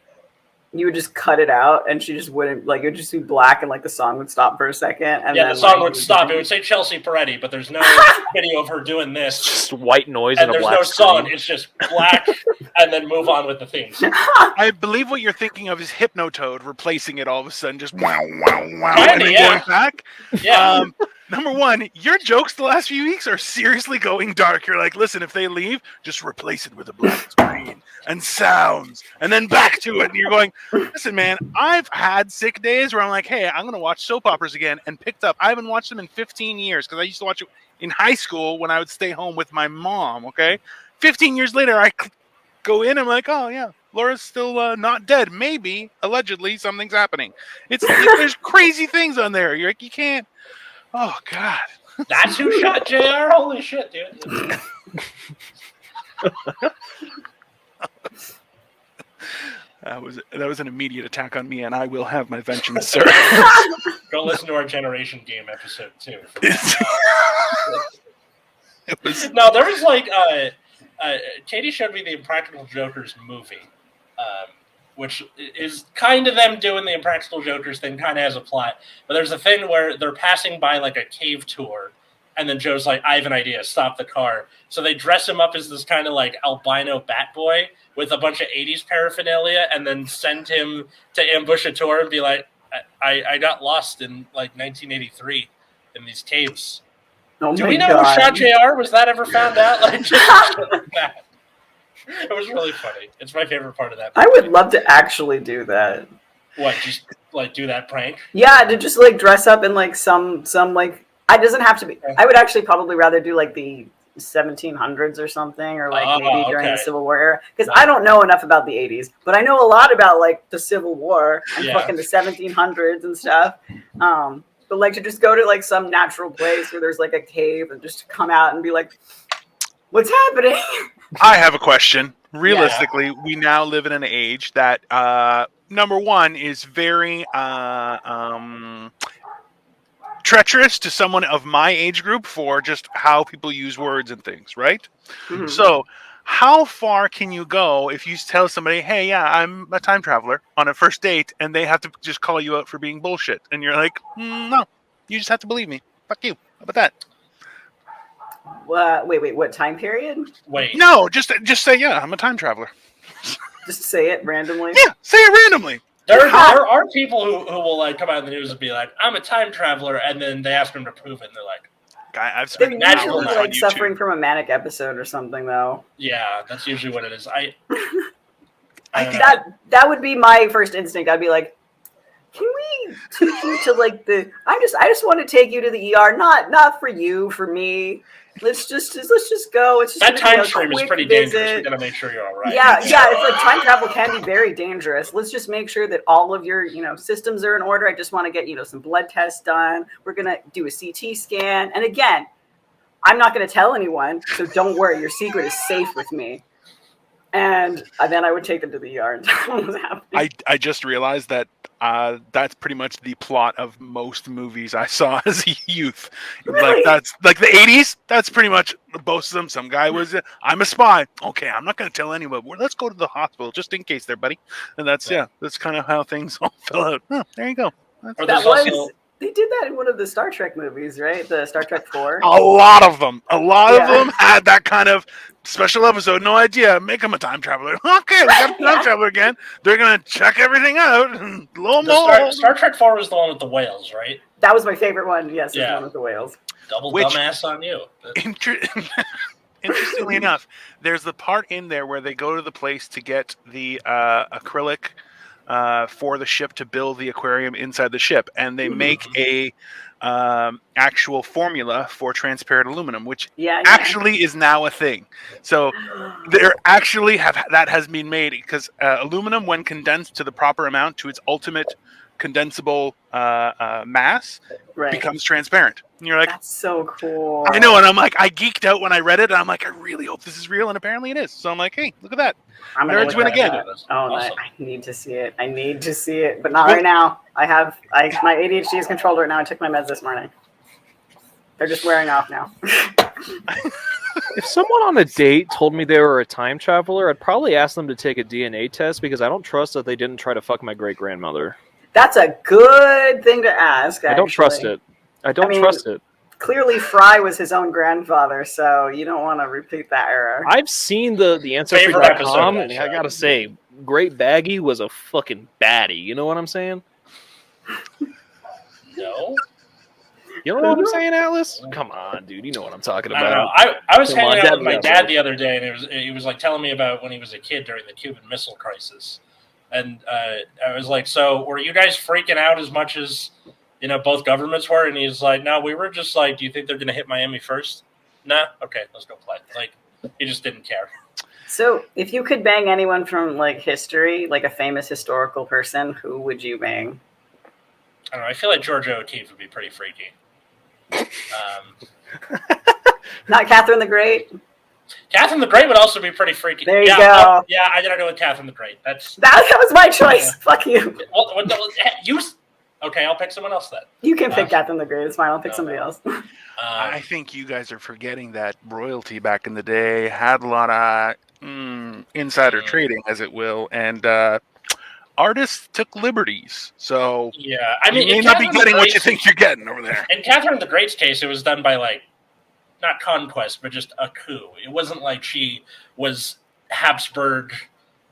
you would just cut it out and she just wouldn't, like, it would just be black and like the song would stop for a second. And
Yeah,
then,
the song
like,
would stop. It would say Chelsea Peretti, but there's no video of her doing this.
Just white noise
And
and a
there's
black
no song.
screen.
It's just black, and then move on with the theme.
I believe what you're thinking of is Hypnotoad replacing it all of a sudden, just wow, wow, wow,
Kinda,
and then
yeah.
going back.
Yeah.
Number one, your jokes the last few weeks are seriously going dark. You're like, listen, if they leave, just replace it with a black screen and sounds, and then back to it. And you're going, listen, man, I've had sick days where I'm like, hey, I'm going to watch soap operas again, and picked up. I haven't watched them in 15 years because I used to watch it in high school when I would stay home with my mom, okay? 15 years later, I go in, I'm like, oh, yeah, Laura's still not dead. Maybe, allegedly, something's happening. There's crazy things on there. You're like, you can't. Oh, God.
That's who shot JR? Holy shit, dude.
That was an immediate attack on me, and I will have my vengeance, sir.
Go listen to our Generation Game episode, too. No, there was like... Katie showed me the Impractical Jokers movie, which is kind of them doing the Impractical Jokers thing, kind of has a plot. But there's a thing where they're passing by like a cave tour, and then Joe's like, I have an idea, stop the car. So they dress him up as this kind of like albino bat boy with a bunch of 80s paraphernalia, and then send him to ambush a tour and be like, I got lost in like 1983 in these caves.
Oh
Do
my
we know
God.
who shot JR? Was that ever found out? Like, just like that. It was really funny. It's my favorite part of that.
I would love to actually do that.
What, just like do that prank?
Yeah, to just like dress up in like some like, it doesn't have to be. I would actually probably rather do like the 1700s or something, or like maybe during the Civil War era, because I don't know enough about the 80s, but I know a lot about like the Civil War and fucking the 1700s and stuff. But like to just go to like some natural place where there's like a cave and just come out and be like, what's happening?
I have a question. Realistically, we now live in an age that, number one, is very treacherous to someone of my age group for just how people use words and things, right? Mm-hmm. So how far can you go if you tell somebody, hey, yeah, I'm a time traveler on a first date, and they have to just call you out for being bullshit? And you're like, no, you just have to believe me. Fuck you. How about that?
Wait, what time period?
Wait.
No, just say, yeah, I'm a time traveler.
Just say it randomly?
Yeah, say it randomly.
There are people who will like come out in the news and be like, I'm a time traveler, and then they ask them to prove it, and they're like,
I've
they're
spent
usually
hours
like
on
suffering
YouTube.
from a manic episode or something, though.
yeah, that's usually what it is.
That would be my first instinct. I'd be like, can we take you to like the? I just want to take you to the ER, not for you, for me. Let's just go. It's just
that
gonna be
time
a
stream is
quick
pretty
visit.
dangerous. We gotta make sure you're all right.
Yeah. It's like time travel can be very dangerous. Let's just make sure that all of your systems are in order. I just want to get some blood tests done. We're gonna do a CT scan, and again, I'm not gonna tell anyone, so don't worry. Your secret is safe with me. And then I would take them to the ER and tell them what was happening.
I just realized that that's pretty much the plot of most movies I saw as a youth.
Really?
Like that's like the 80s. That's pretty much most of them. Some guy was, I'm a spy. Okay, I'm not going to tell anyone. Well, let's go to the hospital just in case, there, buddy. And that's kind of how things all fell out. Oh, there you go.
Or
That
there's
was
also
they did that in one of the Star Trek movies, right? The Star Trek 4.
A lot of them
Yeah.
had that kind of special episode. No idea. Make them a time traveler. Okay, we got a time
Yeah.
traveler again. They're gonna check everything out. And lo and
the Star,
behold,
Star Trek 4 was the one with the whales, right?
That was my favorite one. Yes,
Yeah.
the one with the whales.
Double
Which-
dumbass on you.
Interestingly enough, there's the part in there where they go to the place to get the acrylic for the ship to build the aquarium inside the ship, and they make a actual formula for transparent aluminum, which
Yeah.
actually is now a thing. So there actually that has been made because aluminum, when condensed to the proper amount to its ultimate condensable mass,
Right.
becomes transparent. And you're like,
That's so cool.
I know, and I'm like, I geeked out when I read it, and I'm like, I really hope this is real, and apparently it is. So I'm like, hey, look at that.
I'm gonna
Nerds
look
win
that
again.
up. Oh,
Awesome.
I need to see it. I need to see it, but not right now. My ADHD is controlled right now. I took my meds this morning. They're just wearing off now.
If someone on a date told me they were a time traveler, I'd probably ask them to take a DNA test because I don't trust that they didn't try to fuck my great grandmother.
That's a good thing to ask.
I don't trust it. I don't trust it.
Clearly, Fry was his own grandfather, so you don't want to repeat that error.
I've seen the
Favorite
Ancestry.com,
episode of
and
that
I
show.
gotta say, Great Baggy was a fucking baddie. You know what I'm saying?
No.
You know what I'm saying, Atlas? Come on, dude. You know what I'm talking
I don't know.
about.
I was
Come on,
hanging out with my
Dad,
dad the other day, and he was like telling me about when he was a kid during the Cuban Missile Crisis, and I was like, "So were you guys freaking out as much as both governments were?" And he's like, "No, we were just like, do you think they're gonna hit Miami first? Nah, okay, let's go play." Like he just didn't care.
So, if you could bang anyone from like history, like a famous historical person, who would you bang?
I don't know. I feel like Georgia O'Keeffe would be pretty freaky.
Not Catherine the Great.
Catherine the Great would also be pretty freaky.
There you
yeah,
go.
Yeah, I gotta go with Catherine the Great.
That was my choice. Fuck you.
Okay, I'll pick someone else then.
You can pick Catherine the Great. It's fine. I'll pick somebody else.
I think you guys are forgetting that royalty back in the day had a lot of insider trading, as it will, and artists took liberties. So
yeah, I mean,
you may not be getting what you think you're getting over there.
In Catherine the Great's case, it was done by not conquest, but just a coup. It wasn't like she was Habsburg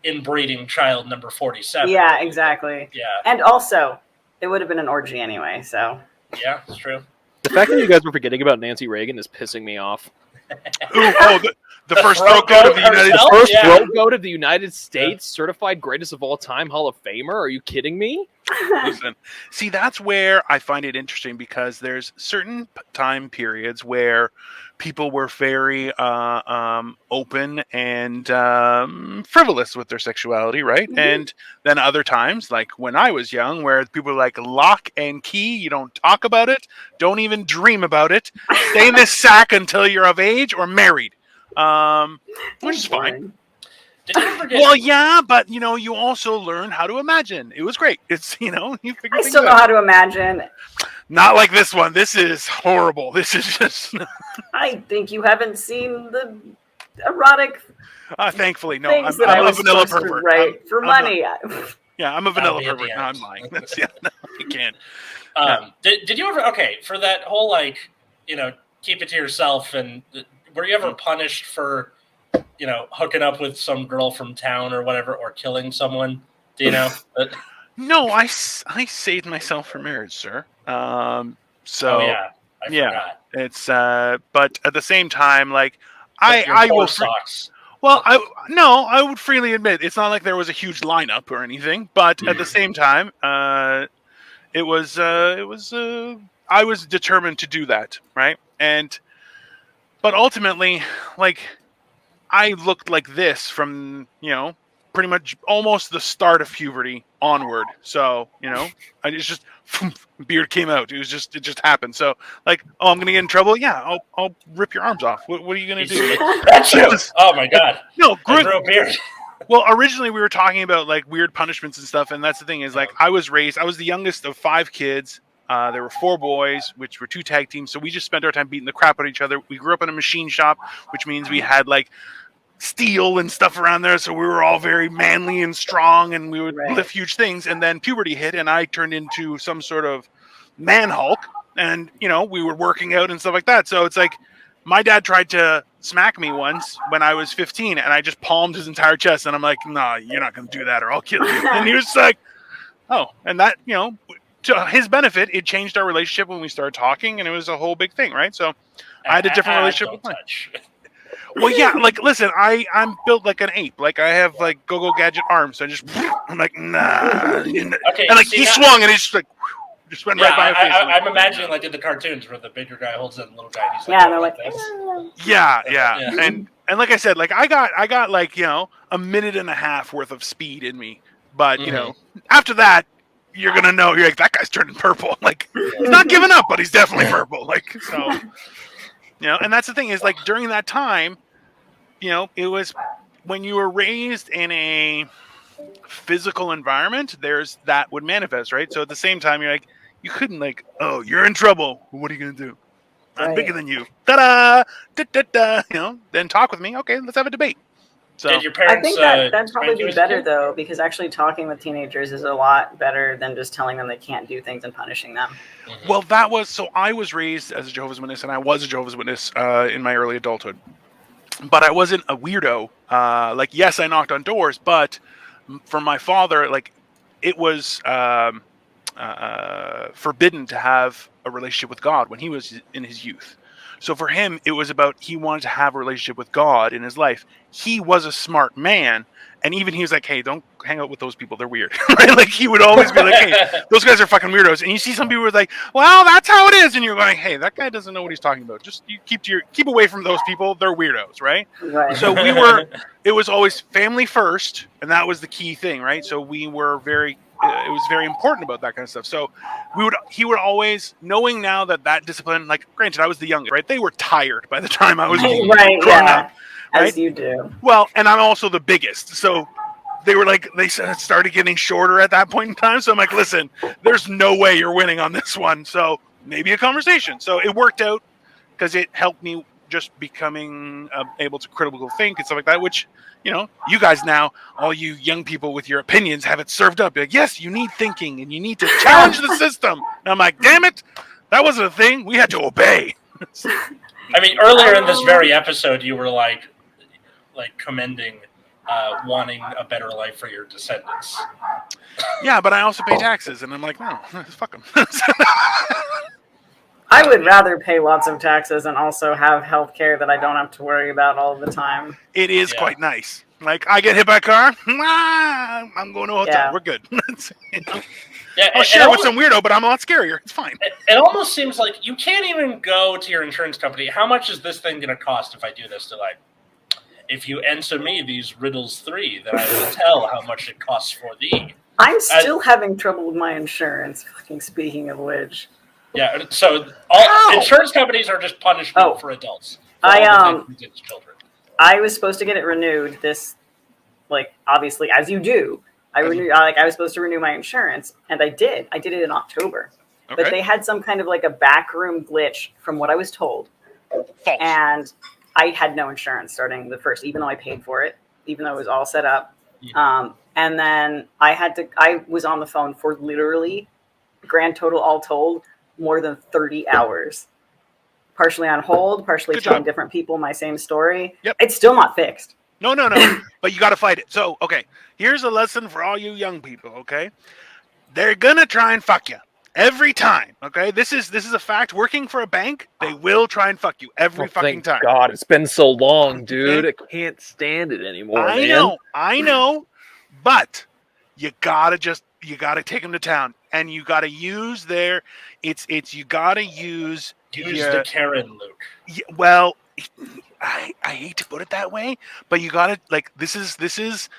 inbreeding child number 47.
Yeah, exactly.
Yeah.
And also, it would have been an orgy anyway, so.
Yeah, it's true.
The fact that you guys were forgetting about Nancy Reagan is pissing me off.
The first throat goat of the United
herself?
States.
First
Yeah.
throat goat of the United States, certified greatest of all time Hall of Famer. Are you kidding me?
Listen, see, that's where I find it interesting because there's certain time periods where people were very open and frivolous with their sexuality, right?
Mm-hmm.
And then other times, like when I was young, where people were like lock and key, you don't talk about it, don't even dream about it, stay in this sack until you're of age or married, which is fine.
Did you ever get?
Well, yeah, but you also learn how to imagine. It was great. It's you figure
I
things
still know
out.
how to imagine.
Not like this one. This is horrible. This is just.
I think you haven't seen the erotic
Thankfully, no.
things that
I'm
I
a
was
vanilla
supposed to
pervert.
write for
I'm
money.
Yeah, I'm a vanilla
That'll be
pervert.
at
No,
the
I'm
end.
lying. That's, yeah, no, you can't.
Did you ever? Okay, for that whole keep it to yourself, and were you ever punished for hooking up with some girl from town or whatever, or killing someone? Do you know?
No, I saved myself for marriage, sir. So
Oh yeah, I forgot.
it's but at the same time, like
But your
I
poor
will.
socks.
Well, I would freely admit it's not like there was a huge lineup or anything, but at the same time, I was determined to do that, right? But ultimately, like I looked like this from pretty much almost the start of puberty onward. So it's just beard came out. It just happened. So like, oh, I'm gonna get in trouble. Yeah, I'll rip your arms off. What are you gonna do?
That's you. Oh my god.
No,
I grew a beard.
Well, originally we were talking about like weird punishments and stuff, and that's the thing is like I was the youngest of 5 kids. There were 4 boys, which were 2 tag teams, so we just spent our time beating the crap out of each other. We grew up in a machine shop, which means we had like steel and stuff around there, so we were all very manly and strong, and we would
Right.
lift huge things. And then puberty hit, and I turned into some sort of man Hulk, and we were working out and stuff like that. So it's like my dad tried to smack me once when I was 15, and I just palmed his entire chest, and I'm like, "Nah, you're not gonna do that, or I'll kill you." And he was like, "Oh," and that to his benefit, it changed our relationship when we started talking, and it was a whole big thing, right? So I had a different relationship with mine. Well, yeah, like, listen, I'm built like an ape. Like, I have, like, go-go gadget arms. So I'm like, nah.
Okay,
and, like, he swung, and he just, like, just went right by my face.
I'm imagining, like, in the cartoons where the bigger guy holds it and the little guy, he's like,
Yeah, they're like,
this.
Yeah. And like I said, like, I got like, a minute and a half worth of speed in me. But, after that, you're going to know, you're like, that guy's turning purple. Like, he's not giving up, but he's definitely purple. Like, so, and that's the thing is, like, during that time, it was when you were raised in a physical environment, there's that would manifest, right? So at the same time, you're like, you couldn't, like, oh, you're in trouble. What are you going to do? I'm bigger than you. Ta-da! Da-da-da! Then talk with me. Okay, let's have a debate. So
Did your parents,
I think that'd probably be better, though, because actually talking with teenagers is a lot better than just telling them they can't do things and punishing them.
Mm-hmm.
Well, so I was raised as a Jehovah's Witness, and I was a Jehovah's Witness in my early adulthood. But I wasn't a weirdo. Like, yes, I knocked on doors, but for my father, like, it was forbidden to have a relationship with God when he was in his youth. So for him, it was about he wanted to have a relationship with God in his life. He was a smart man, and even he was like, hey, don't hang out with those people. They're weird. Right? Like, he would always be like, hey, those guys are fucking weirdos. And you see some people who are like, well, that's how it is. And you're going, hey, that guy doesn't know what he's talking about. Just you keep away from those people. They're weirdos, right?
Right.
So it was always family first, and that was the key thing, right? So we were it was very important about that kind of stuff. So he would always, knowing now that discipline, like, granted, I was the youngest, right? They were tired by the time I was growing up. Right?
As you do.
Well, and I'm also the biggest. So they started getting shorter at that point in time. So I'm like, listen, there's no way you're winning on this one. So maybe a conversation. So it worked out because it helped me just becoming able to critical think and stuff like that, which, you guys now, all you young people with your opinions, have it served up. You're like, yes, you need thinking and you need to challenge the system. And I'm like, damn it, that wasn't a thing. We had to obey.
I mean, earlier in this very episode, you were like commending wanting a better life for your descendants.
Yeah, but I also pay taxes, and I'm like, no, fuck them.
I would rather pay lots of taxes and also have health care that I don't have to worry about all the time.
It is quite nice. Like, I get hit by a car, I'm going to a hotel.
Yeah.
We're good.
Yeah,
I'll share with some weirdo, but I'm a lot scarier. It's fine.
It almost seems like you can't even go to your insurance company. How much is this thing going to cost if I do this? To, like, if you answer me these riddles 3, then I will tell how much it costs for thee.
I'm still having trouble with my insurance. Fucking speaking of which.
Yeah, so all insurance companies are just punishment for adults. For children.
I was supposed to get it renewed. This, like, obviously, as you do, I was supposed to renew my insurance, and I did. I did it in October, but they had some kind of like a backroom glitch, from what I was told.
False.
And I had no insurance starting the first, even though I paid for it, even though it was all set up.
Yeah.
And then I was on the phone for literally, grand total all told, more than 30 hours. Partially on hold, partially telling different people my same story.
Yep.
It's still not fixed.
No. But you got to fight it. So, okay, here's a lesson for all you young people, okay? They're going to try and fuck you every time, okay? This is a fact. Working for a bank, they will try and fuck you every fucking time.
God, it's been so long, dude. I can't stand it anymore,
I know. But you got to take them to town. And you got to use the
Karen, Luke.
Yeah, well, I hate to put it that way, but you got to, like, this is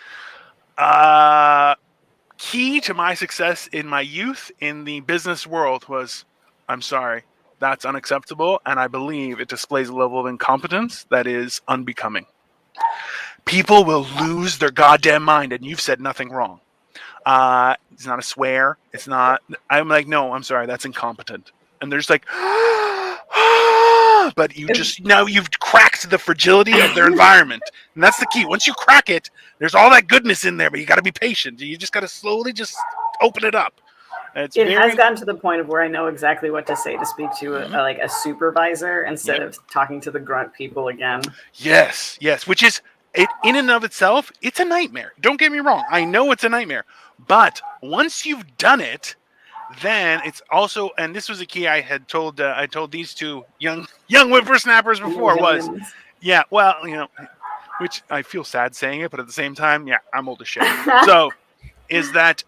key to my success in my youth in the business world was, I'm sorry, that's unacceptable, and I believe it displays a level of incompetence that is unbecoming. People will lose their goddamn mind, and you've said nothing wrong. It's not a swear. It's not. I'm like, no, I'm sorry. That's incompetent. And they're just like, but you've cracked cracked the fragility of their environment. And that's the key. Once you crack it, there's all that goodness in there, but you got to be patient. You just got to slowly just open it up.
It has gotten to the point of where I know exactly what to say to speak to a supervisor instead of talking to the grunt people again.
Yes, which is, it in and of itself, it's a nightmare. Don't get me wrong. I know it's a nightmare. But once you've done it, then it's also, and this was a key I had told, I told these two young whippersnappers before was, yeah, well, which I feel sad saying it, but at the same time, yeah, I'm old as shit. So is that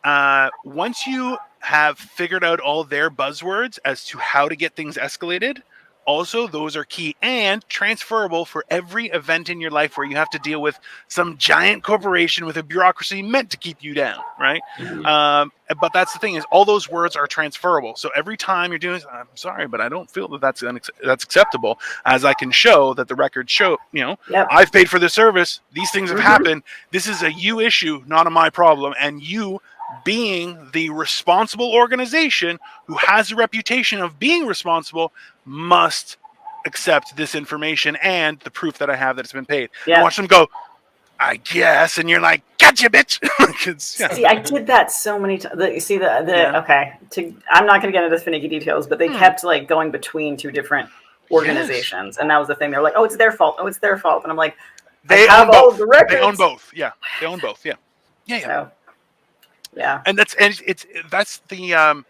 once you have figured out all their buzzwords as to how to get things escalated, also those are key and transferable for every event in your life where you have to deal with some giant corporation with a bureaucracy meant to keep you down, right? But that's the thing, is all those words are transferable. So every time you're doing, I'm sorry, but I don't feel that that's acceptable, as I can show that the records show, I've paid for the service, these things have happened, this is a you issue, not a my problem, and you, being the responsible organization who has a reputation of being responsible, must accept this information and the proof that I have that it's been paid. And watch them go, I guess, and you're like, gotcha, bitch.
See, I did that so many times. Okay. I'm not going to get into the finicky details, but they kept like going between two different organizations, and that was the thing. They're like, oh, it's their fault. Oh, it's their fault, and I'm like,
they
have
own
all
both.
of the records.
They own both. Yeah, they own both. Yeah.
So, yeah.
And that's the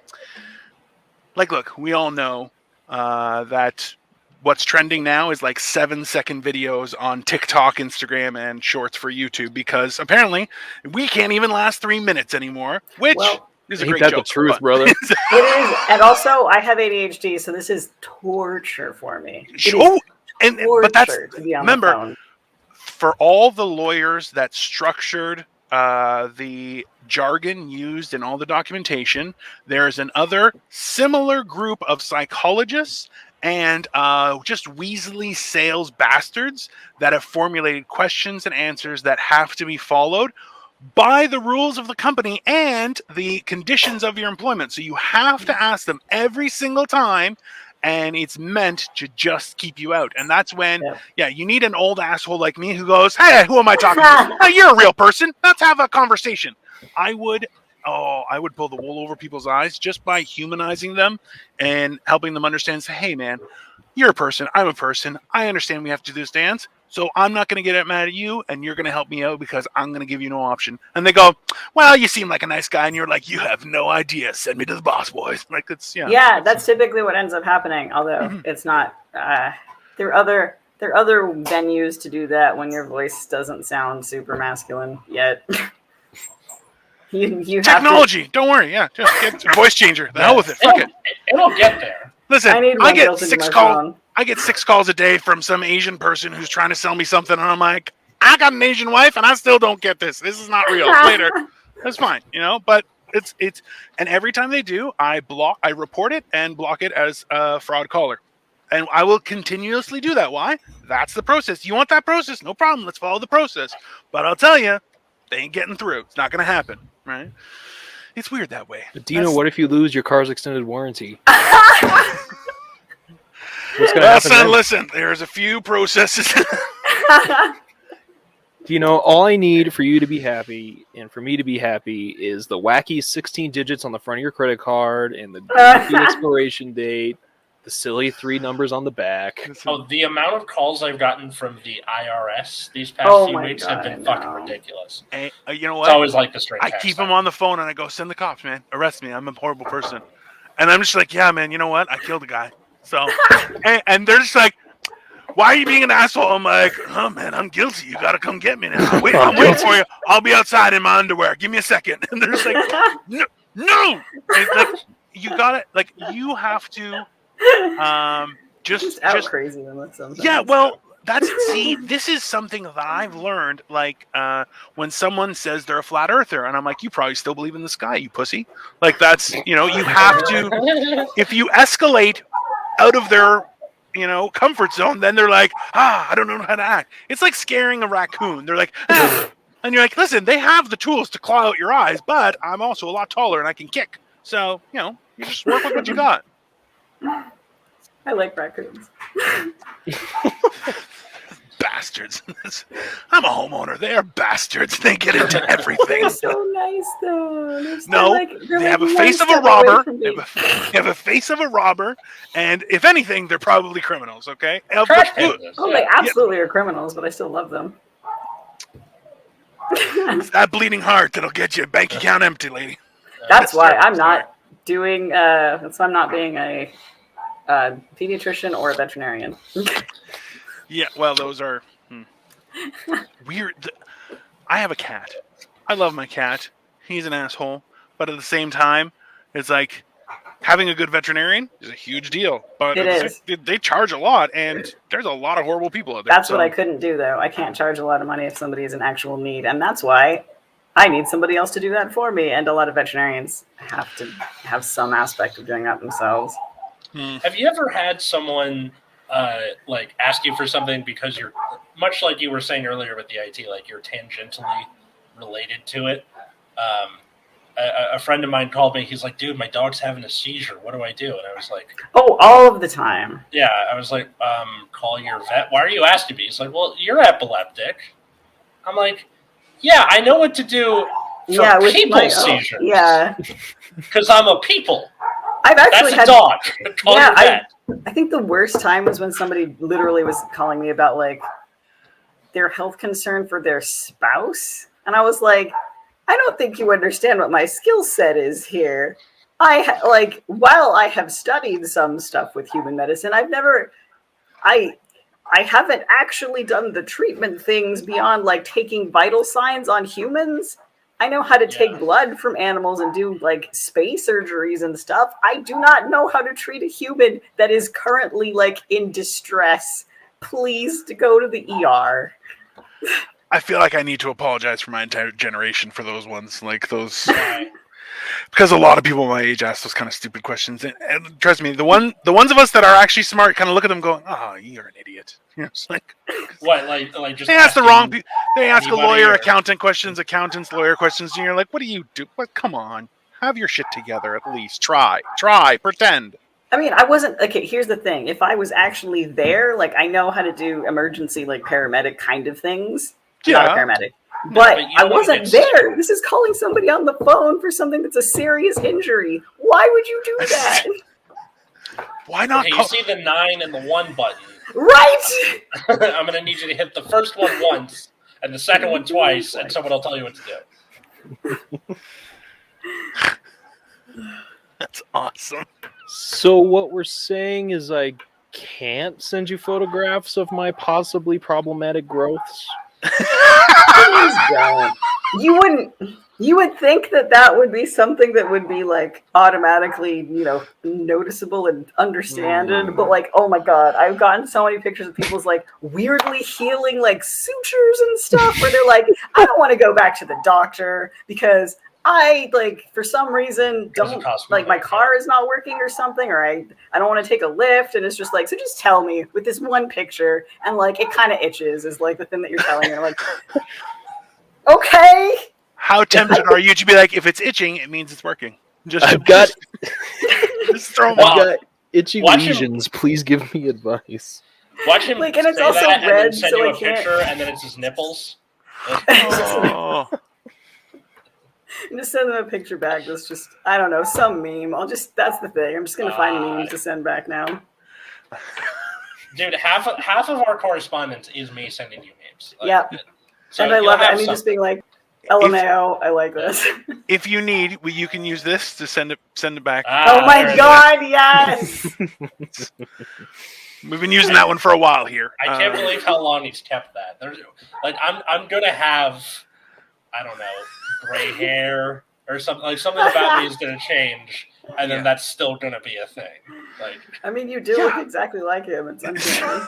like, look, we all know that what's trending now is like 7-second videos on TikTok, Instagram, and shorts for YouTube, because apparently we can't even last 3 minutes anymore, which is a great joke.
That's the truth, brother.
It is, and also I have ADHD, so this is torture for me.
But that's,
to be on
remember,
the phone.
For all the lawyers that structured the jargon used in all the documentation, there's another similar group of psychologists and just weaselly sales bastards that have formulated questions and answers that have to be followed by the rules of the company and the conditions of your employment. So you have to ask them every single time, and it's meant to just keep you out. And that's when, you need an old asshole like me who goes, hey, who am I talking to? Oh, you're a real person. Let's have a conversation. I would pull the wool over people's eyes just by humanizing them and helping them understand, say, hey, man, you're a person. I'm a person. I understand we have to do this dance. So I'm not going to get mad at you, and you're going to help me out because I'm going to give you no option. And they go, well, you seem like a nice guy. And you're like, you have no idea. Send me to the boss, boys. Like, it's,
that's typically what ends up happening. Although it's not, there are other venues to do that when your voice doesn't sound super masculine yet. you
technology. Don't worry. Yeah. Just get a voice changer. The hell with it. Fuck it.
It'll get there.
Listen, I get 6 calls. I get 6 calls a day from some Asian person who's trying to sell me something, and I'm like, I got an Asian wife, and I still don't get this. This is not real. Later, that's fine, But it's and every time they do, I report it and block it as a fraud caller, and I will continuously do that. Why? That's the process. You want that process? No problem. Let's follow the process. But I'll tell you, they ain't getting through. It's not going to happen, right? It's weird that way.
But Dino, what if you lose your car's extended warranty? What's going to happen then?
Listen, there's a few processes.
Dino, all I need for you to be happy and for me to be happy is the wacky 16 digits on the front of your credit card and the expiration date, the silly 3 numbers on the back.
Oh, the amount of calls I've gotten from the IRS these past few weeks have been fucking ridiculous.
Hey, you know what?
It's always like the straight.
I keep them on the phone and I go, send the cops, man. Arrest me. I'm a horrible person. And I'm just like, yeah, man, you know what? I killed a guy. So, and they're just like, why are you being an asshole? I'm like, oh, man, I'm guilty. You got to come get me now. I'm waiting for you. I'll be outside in my underwear. Give me a second. And they're just like, no. Like, you got it. Like, you have to just
crazy sometimes.
Yeah, well, this is something that I've learned, like, when someone says they're a flat earther, and I'm like, you probably still believe in the sky, you pussy. Like, that's, you have to, if you escalate out of their, comfort zone, then they're like, I don't know how to act. It's like scaring a raccoon. They're like, and you're like, listen, they have the tools to claw out your eyes, but I'm also a lot taller and I can kick. So, you just work with what you got.
I like raccoons.
bastards. I'm a homeowner. They are bastards. They get into everything.
They're so nice, though.
No, they have a face of a robber. They have a face of a robber, and if anything, they're probably criminals. Okay.
Trash pandas.
Oh, they absolutely are criminals, but I still love them.
It's that bleeding heart that'll get your bank account empty, lady.
That's why I'm not doing. That's why I'm not being a pediatrician or a veterinarian.
Yeah, well, those are weird. I have a cat. I love my cat. He's an asshole, but at the same time, it's like having a good veterinarian is a huge deal. But
It is.
They charge a lot, and there's a lot of horrible people out there.
That's what I couldn't do, though. I can't charge a lot of money if somebody is in actual need, and that's why I need somebody else to do that for me. And a lot of veterinarians have to have some aspect of doing that themselves.
Have you ever had someone like ask you for something because you're, much like you were saying earlier with the IT, like you're tangentially related to it? A friend of mine called me. He's like, dude, my dog's having a seizure. What do I do? And I was like,
oh, all of the time.
Yeah, I was like, call your vet. Why are you asking me? He's like, well, you're epileptic. I'm like, yeah, I know what to do for people's seizures.
Yeah.
Because I'm a people.
I've actually
That's a dog. Call your vet.
I think the worst time was when somebody literally was calling me about like their health concern for their spouse. And I was like, I don't think you understand what my skill set is here. While I have studied some stuff with human medicine, I haven't actually done the treatment things beyond like taking vital signs on humans. I know how to take blood from animals and do like space surgeries and stuff. I do not know how to treat a human that is currently like in distress. Please to go to the ER.
I feel like I need to apologize for my entire generation for those ones, like those, because a lot of people my age ask those kind of stupid questions. And trust me, the ones of us that are actually smart kind of look at them going, "Oh, you're an idiot." You know, it's like,
what, like just
they ask the wrong people. They ask a lawyer,
or
accountant questions, accountants, lawyer questions, and you're like, "What do you do? What? Come on, have your shit together at least. Try, pretend."
I mean, I wasn't okay. Here's the thing: if I was actually there, like I know how to do emergency, like paramedic kind of things. I'm not a paramedic, but I wasn't there. This is calling somebody on the phone for something that's a serious injury. Why would you do that?
Why not?
Okay, you see the 9 and the 1 button,
right?
I'm going to need you to hit the first one once and the second one twice, and someone will tell you what to do.
That's awesome.
So what we're saying is I can't send you photographs of my possibly problematic growths?
Please don't. You would think that would be something that would be like automatically, noticeable and understood. But like, oh my God, I've gotten so many pictures of people's like weirdly healing like sutures and stuff where they're like, I don't want to go back to the doctor because I like for some reason don't like my car is not working or something, or I don't want to take a lift, and it's just like, so just tell me with this one picture, and like it kind of itches is like the thing that you're telling me. I'm like, okay.
How tempted are you to be like, if it's itching, it means it's working? Just throw them off.
I've got itchy lesions. Please give me advice.
Watch him
like, and it's
say
also
that
red,
and then send
so
you
I
a
can't.
picture, and then it's his nipples.
Oh.
Just send them a picture back. That's just, I don't know, some meme. That's the thing. I'm just going to find a meme to send back now.
Dude, half of our correspondence is me sending you memes. Like,
yep.
So
and I love it. I mean,
some.
just being like, LMAO, I like this.
If you need, you can use this to send it back.
Oh my God, yes!
We've been using that one for a while here.
I can't believe how long he's kept that. I'm gonna have, I don't know, gray hair or something. Like something about me is gonna change, and then that's still gonna be a thing. Like,
I mean, you do look exactly like him. It's uncanny.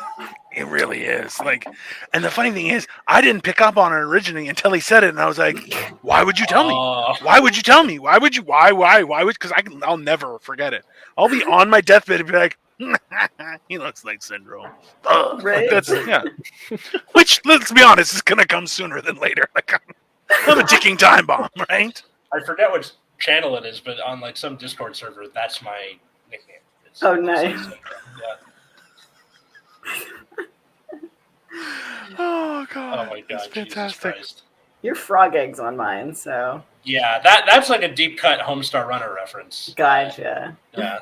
It really is. Like, and the funny thing is, I didn't pick up on it originally until he said it, and I was like, "Why would you tell me? Why would you tell me? Why would you? Why would? Because I'll never forget it. I'll be on my deathbed and be like, he looks like Syndrome.
Right?
Which, let's be honest, is gonna come sooner than later. Like, I'm a ticking time bomb, right?
I forget which channel it is, but on like some Discord server, that's my nickname.
Oh, nice.
Yeah. my god, Jesus
fantastic.
Christ.
You're frog eggs on mine, so
Yeah, that's like a deep cut Homestar Runner reference.
gotcha.
Yeah.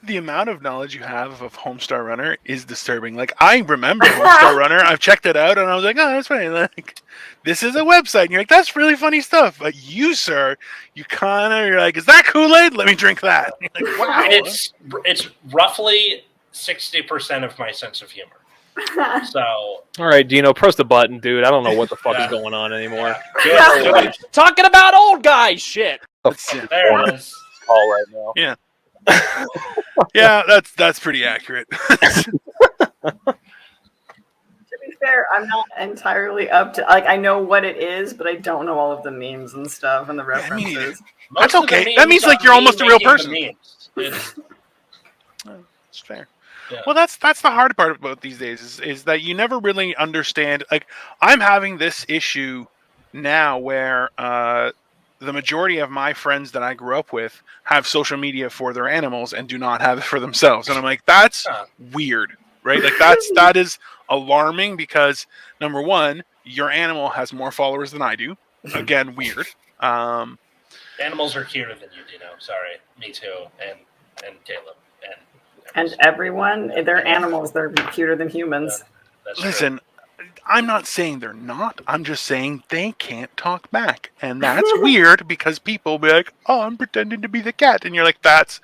The amount of knowledge you have of Homestar Runner is disturbing. Like, I remember Homestar Runner. I've checked it out, and I was like, oh, that's funny. Like, this is a website. And you're like, that's really funny stuff. But you, sir, you're like, is that Kool-Aid? Let me drink that. You're like, wow.
It's roughly 60% of my sense of humor. So,
All right, Dino, press the button, dude. I don't know what the fuck is going on anymore.
Yeah. Do it.
Talking about old guys shit.
There it is.
All right now.
Yeah. Yeah, that's pretty accurate.
To be fair, I'm not entirely up to I know what it is, but I don't know all of the memes and stuff and the references.
That's
Most of the
okay.
memes
That means, like,
are
you're
me
almost a real
making the
person.
memes. It's-
It's fair.
Yeah.
Well, that's the hard part about these days is that you never really understand. Like, I'm having this issue now where the majority of my friends that I grew up with have social media for their animals and do not have it for themselves, and I'm like, that's weird, right? Like, that is alarming because, number one, your animal has more followers than I do. Again, weird.
Animals are cuter than you, Dino. Sorry, me too, and Caleb,
And everyone, they're animals. They're cuter than humans.
That's
Listen, I'm not saying they're not. I'm just saying they can't talk back. And that's weird because people be like, oh, I'm pretending to be the cat. And you're like, that's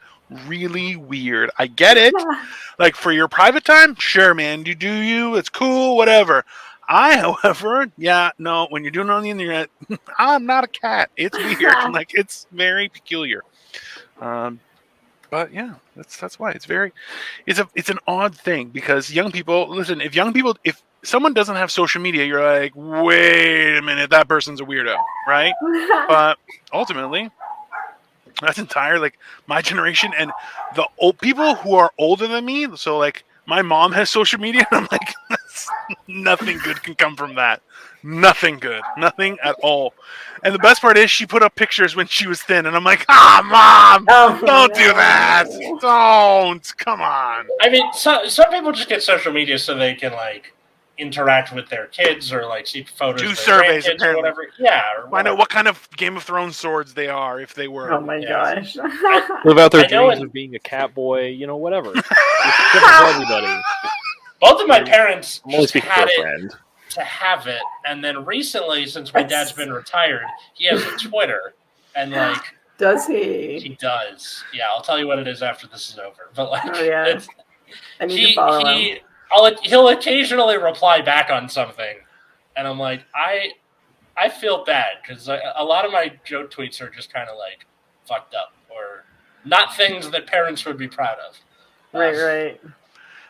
really weird. I get it. Like, for your private time, sure, man. You do you. It's cool, whatever. However, when you're doing it on the internet, I'm not a cat. It's weird. Like, it's very peculiar. But yeah, that's why it's an odd thing because young people, listen, if someone doesn't have social media, you're like, wait a minute, that person's a weirdo, right? But ultimately, that's entire, like, my generation and the old people who are older than me. So, like, my mom has social media, and I'm like, nothing good can come from that. Nothing good. Nothing at all. And the best part is she put up pictures when she was thin, and I'm like, Mom, don't do that. Don't. Come on.
I mean, some people just get social media so they can, like, interact with their kids or, like, see photos
Do
of their
surveys,
grandkids or
apparently.
whatever. Yeah. Or
Find out what kind of Game of Thrones swords they are, if they were.
Oh my gosh.
Live out their
I know
dreams of being a cat boy, whatever. It's different for everybody.
Both of my parents
I'm only
just
speaking for
had
a
it
friend.
to have it, and then recently, since my dad's been retired, he has a Twitter, and, like,
Does he?
he does. Yeah, I'll tell you what it is after this is over. But, like,
Oh, yeah. I need to follow him.
he'll occasionally reply back on something, and I'm like, I feel bad because a lot of my joke tweets are just kind of, like, fucked up or not things that parents would be proud of.
Right.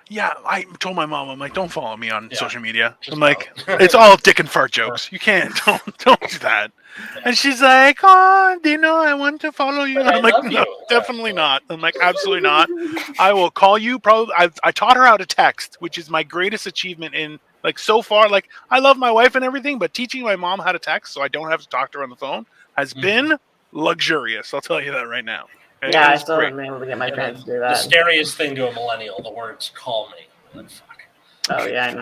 Yeah, I told my mom, I'm like, don't follow me on social media.
Just
I'm like, it's all dick and fart jokes. You can't, don't do that.
Yeah.
And she's like, oh, Dino, I want to follow you.
But
And
I
I'm like,
love
no,
you.
definitely not. I'm like, absolutely not. I will call you. Probably, I taught her how to text, which is my greatest achievement in, like, so far. Like, I love my wife and everything, but teaching my mom how to text so I don't have to talk to her on the phone has been luxurious. I'll tell you that right now. Okay?
Yeah, I
It's
still
great.
haven't been able to get my
And
parents to do
the
that.
scariest thing to a millennial, the words "call me." Like, fuck.
Oh yeah, I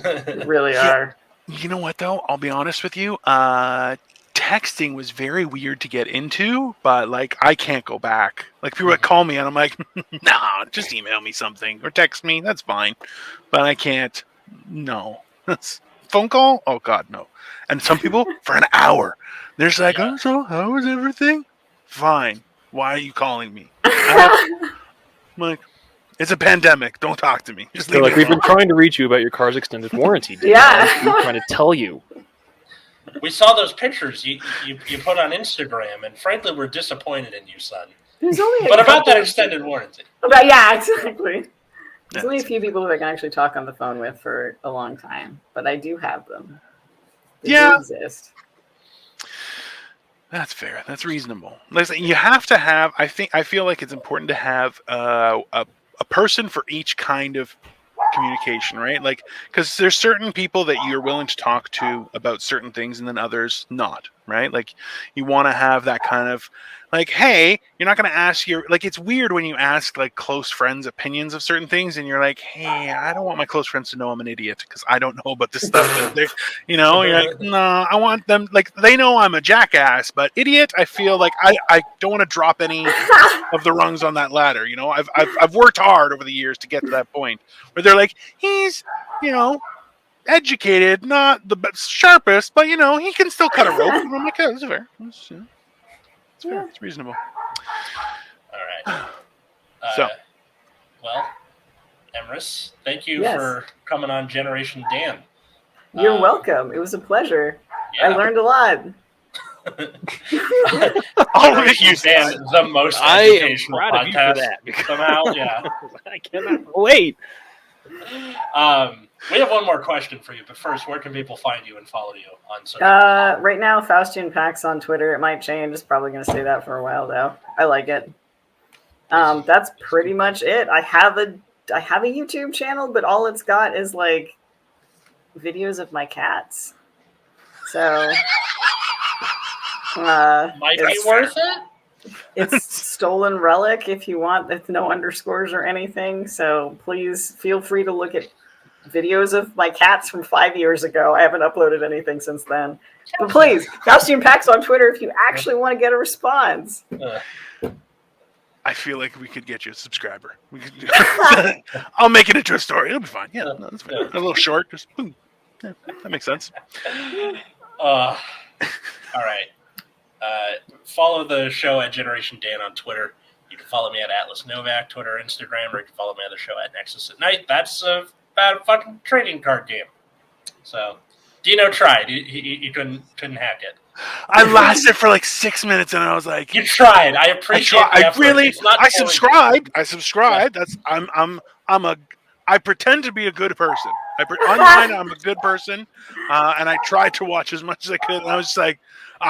know. They really are.
You know what, though? I'll be honest with you. Texting was very weird to get into, but, like, I can't go back. Like, people would call me, and I'm like, nah, just email me something or text me. That's fine. But I can't. No. Phone call? Oh, God, no. And some people, for an hour, they're just like, oh, so how is everything? Fine. Why are you calling me? I'm like, it's a pandemic. Don't talk to me. Just leave
They're
me
like, we've
alone.
been trying to reach you about your car's extended warranty. Dino.
Yeah.
We're trying to tell you.
We saw those pictures you put on Instagram, and frankly, we're disappointed in you, son.
There's only
But about that extended warranty.
But yeah, exactly. There's only a
That's-
few people who I can actually talk on the phone with for a long time, but I do have them. They do
Yeah.
exist.
That's fair. That's reasonable. Listen, you have to have. I feel like it's important to have a person for each kind of communication, right? Like, because there's certain people that you're willing to talk to about certain things, and then others not, right? Like you want to have that kind of like, hey, you're not going to ask your like. It's weird when you ask like close friends opinions of certain things, and you're like, hey, I don't want my close friends to know I'm an idiot because I don't know about this stuff. You're like, no, I want them like they know I'm a jackass, but idiot. I feel like I don't want to drop any of the rungs on that ladder. I've worked hard over the years to get to that point where they're like, he's educated, not the sharpest, but he can still cut a rope. And I'm like, oh, that's fair. It's fair. It's reasonable.
All right.
So,
well, Emrys, thank you for coming on Generation Dan.
You're welcome. It was a pleasure.
Yeah.
I learned a lot.
All of it you
Dan, the most educational podcast. Somehow, yeah.
I cannot wait.
We have one more question for you, but first, where can people find you and follow you on social?
Right now, Faustian Pax on Twitter. It might change. It's probably going to stay that for a while, though. I like it. That's pretty much it. I have a YouTube channel, but all it's got is like videos of my cats. So
might be worth it.
It's Stolen Relic if you want. It's no underscores or anything. So please feel free to look at videos of my cats from 5 years ago. I haven't uploaded anything since then. But please, Faustian Pax on Twitter if you actually want to get a response.
I feel like we could get you a subscriber. I'll make it into a story. It'll be fine. Yeah, no, that's fine. A little short. Just boom. Yeah, that makes sense.
All right. Follow the show at Generation Dan on Twitter. You can follow me at Atlas Novak, Twitter, Instagram, or you can follow me on the show at Nexus at Night. That's a bad fucking trading card game. So, Dino tried. He couldn't hack it.
I lasted for like 6 minutes, and I was like,
"You tried." I appreciate.
I subscribed. That's I pretend to be a good person. Online, I'm a good person, and I tried to watch as much as I could. And I was just like,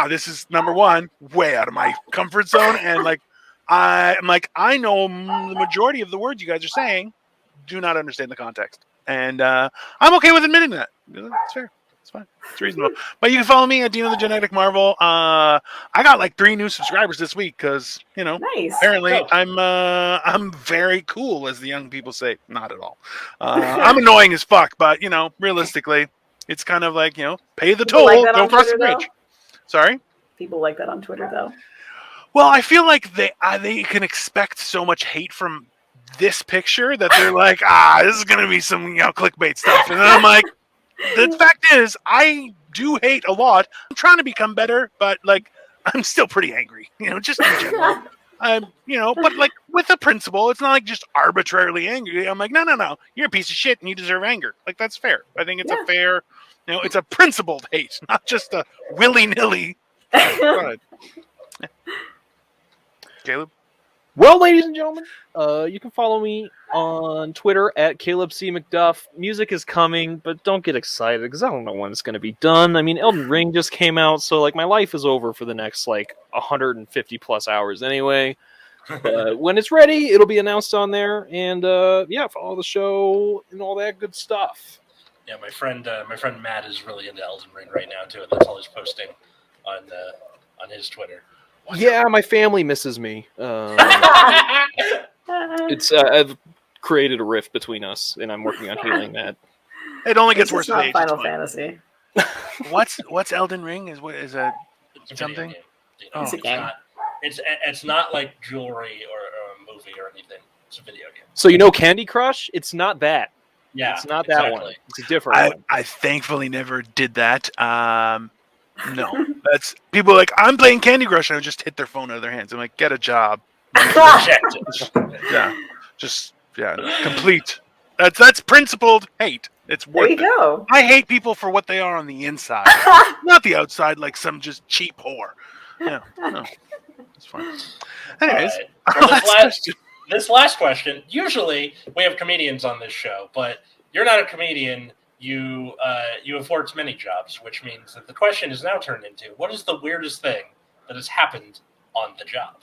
this is number one, way out of my comfort zone, and like I know the majority of the words you guys are saying, do not understand the context, and I'm okay with admitting that. It's fair. It's fine. It's reasonable. But you can follow me at Dino the Genetic Marvel. I got like 3 new subscribers this week because
nice.
Apparently I'm very cool, as the young people say. Not at all. I'm annoying as fuck, but realistically, it's kind of like pay the toll,
like
don't cross the bridge. Sorry.
People like that on Twitter, though.
Well, I feel like they can expect so much hate from this picture that they're like, this is gonna be some clickbait stuff, and then I'm like. The fact is, I do hate a lot. I'm trying to become better, but like, I'm still pretty angry. Just in general. But like with a principle, it's not like just arbitrarily angry. I'm like, no, you're a piece of shit and you deserve anger. Like that's fair. I think it's a fair, it's a principled hate, not just a willy-nilly. Caleb.
Well, ladies and gentlemen, you can follow me on Twitter at Caleb C. McDuff. Music is coming, but don't get excited because I don't know when it's going to be done. I mean, Elden Ring just came out, so like my life is over for the next like 150 plus hours anyway. When it's ready, it'll be announced on there, and follow the show and all that good stuff.
Yeah, my friend Matt is really into Elden Ring right now too, and that's all he's posting on his Twitter.
Yeah, my family misses me. I've created a rift between us, and I'm working on healing that.
It only gets worse.
It's not Final Fantasy.
What's Elden Ring? Is a something?
It's a game.
It's not like jewelry or a movie or anything. It's a video game.
So Candy Crush? It's not that.
Yeah,
it's not that one. It's a different one.
I thankfully never did that. No, that's people like I'm playing Candy Crush and I just hit their phone out of their hands. I'm like, get a job. Complete. That's principled hate. It's worth it.
There you go.
I hate people for what they are on the inside, not the outside, like some just cheap whore. No, it's fine. Anyways,
well, this last question. Usually we have comedians on this show, but you're not a comedian. You have worked many jobs, which means that the question is now turned into, what is the weirdest thing that has happened on the job?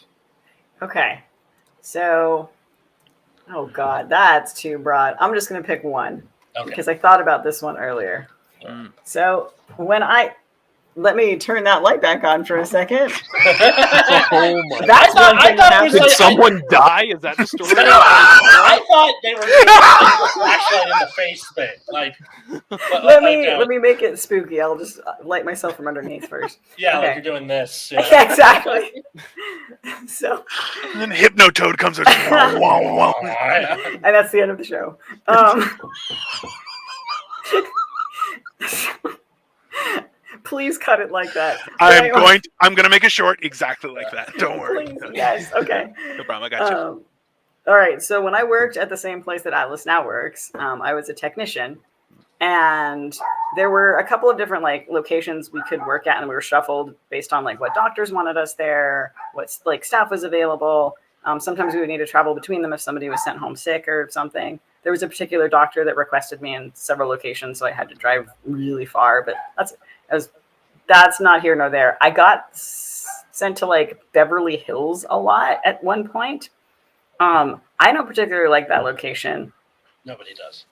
Okay. So, oh God, that's too broad. I'm just going to pick one because I thought about this one earlier. So when I let me turn that light back on for a second.
Oh my!
That's
I
one thing
thought
that
it was
Did
happened.
someone die? Is that the story?
I thought they were doing the flashlight in the face thing. Like,
Let me make it spooky. I'll just light myself from underneath first.
yeah,
Okay.
like you're doing this.
Yeah, exactly. So,
And then Hypnotoad comes out.
and that's the end of the show. Please cut it like that.
I'm going to make it short exactly like that. Don't worry.
Please, yes. Okay.
No problem. I got you.
All right. So when I worked at the same place that Atlas now works, I was a technician, and there were a couple of different like locations we could work at, and we were shuffled based on like what doctors wanted us there, what like staff was available. Sometimes we would need to travel between them if somebody was sent home sick or something. There was a particular doctor that requested me in several locations, so I had to drive really far. But that's not here nor there. I got sent to like Beverly Hills a lot at one point. I don't particularly like that location.
Nobody does.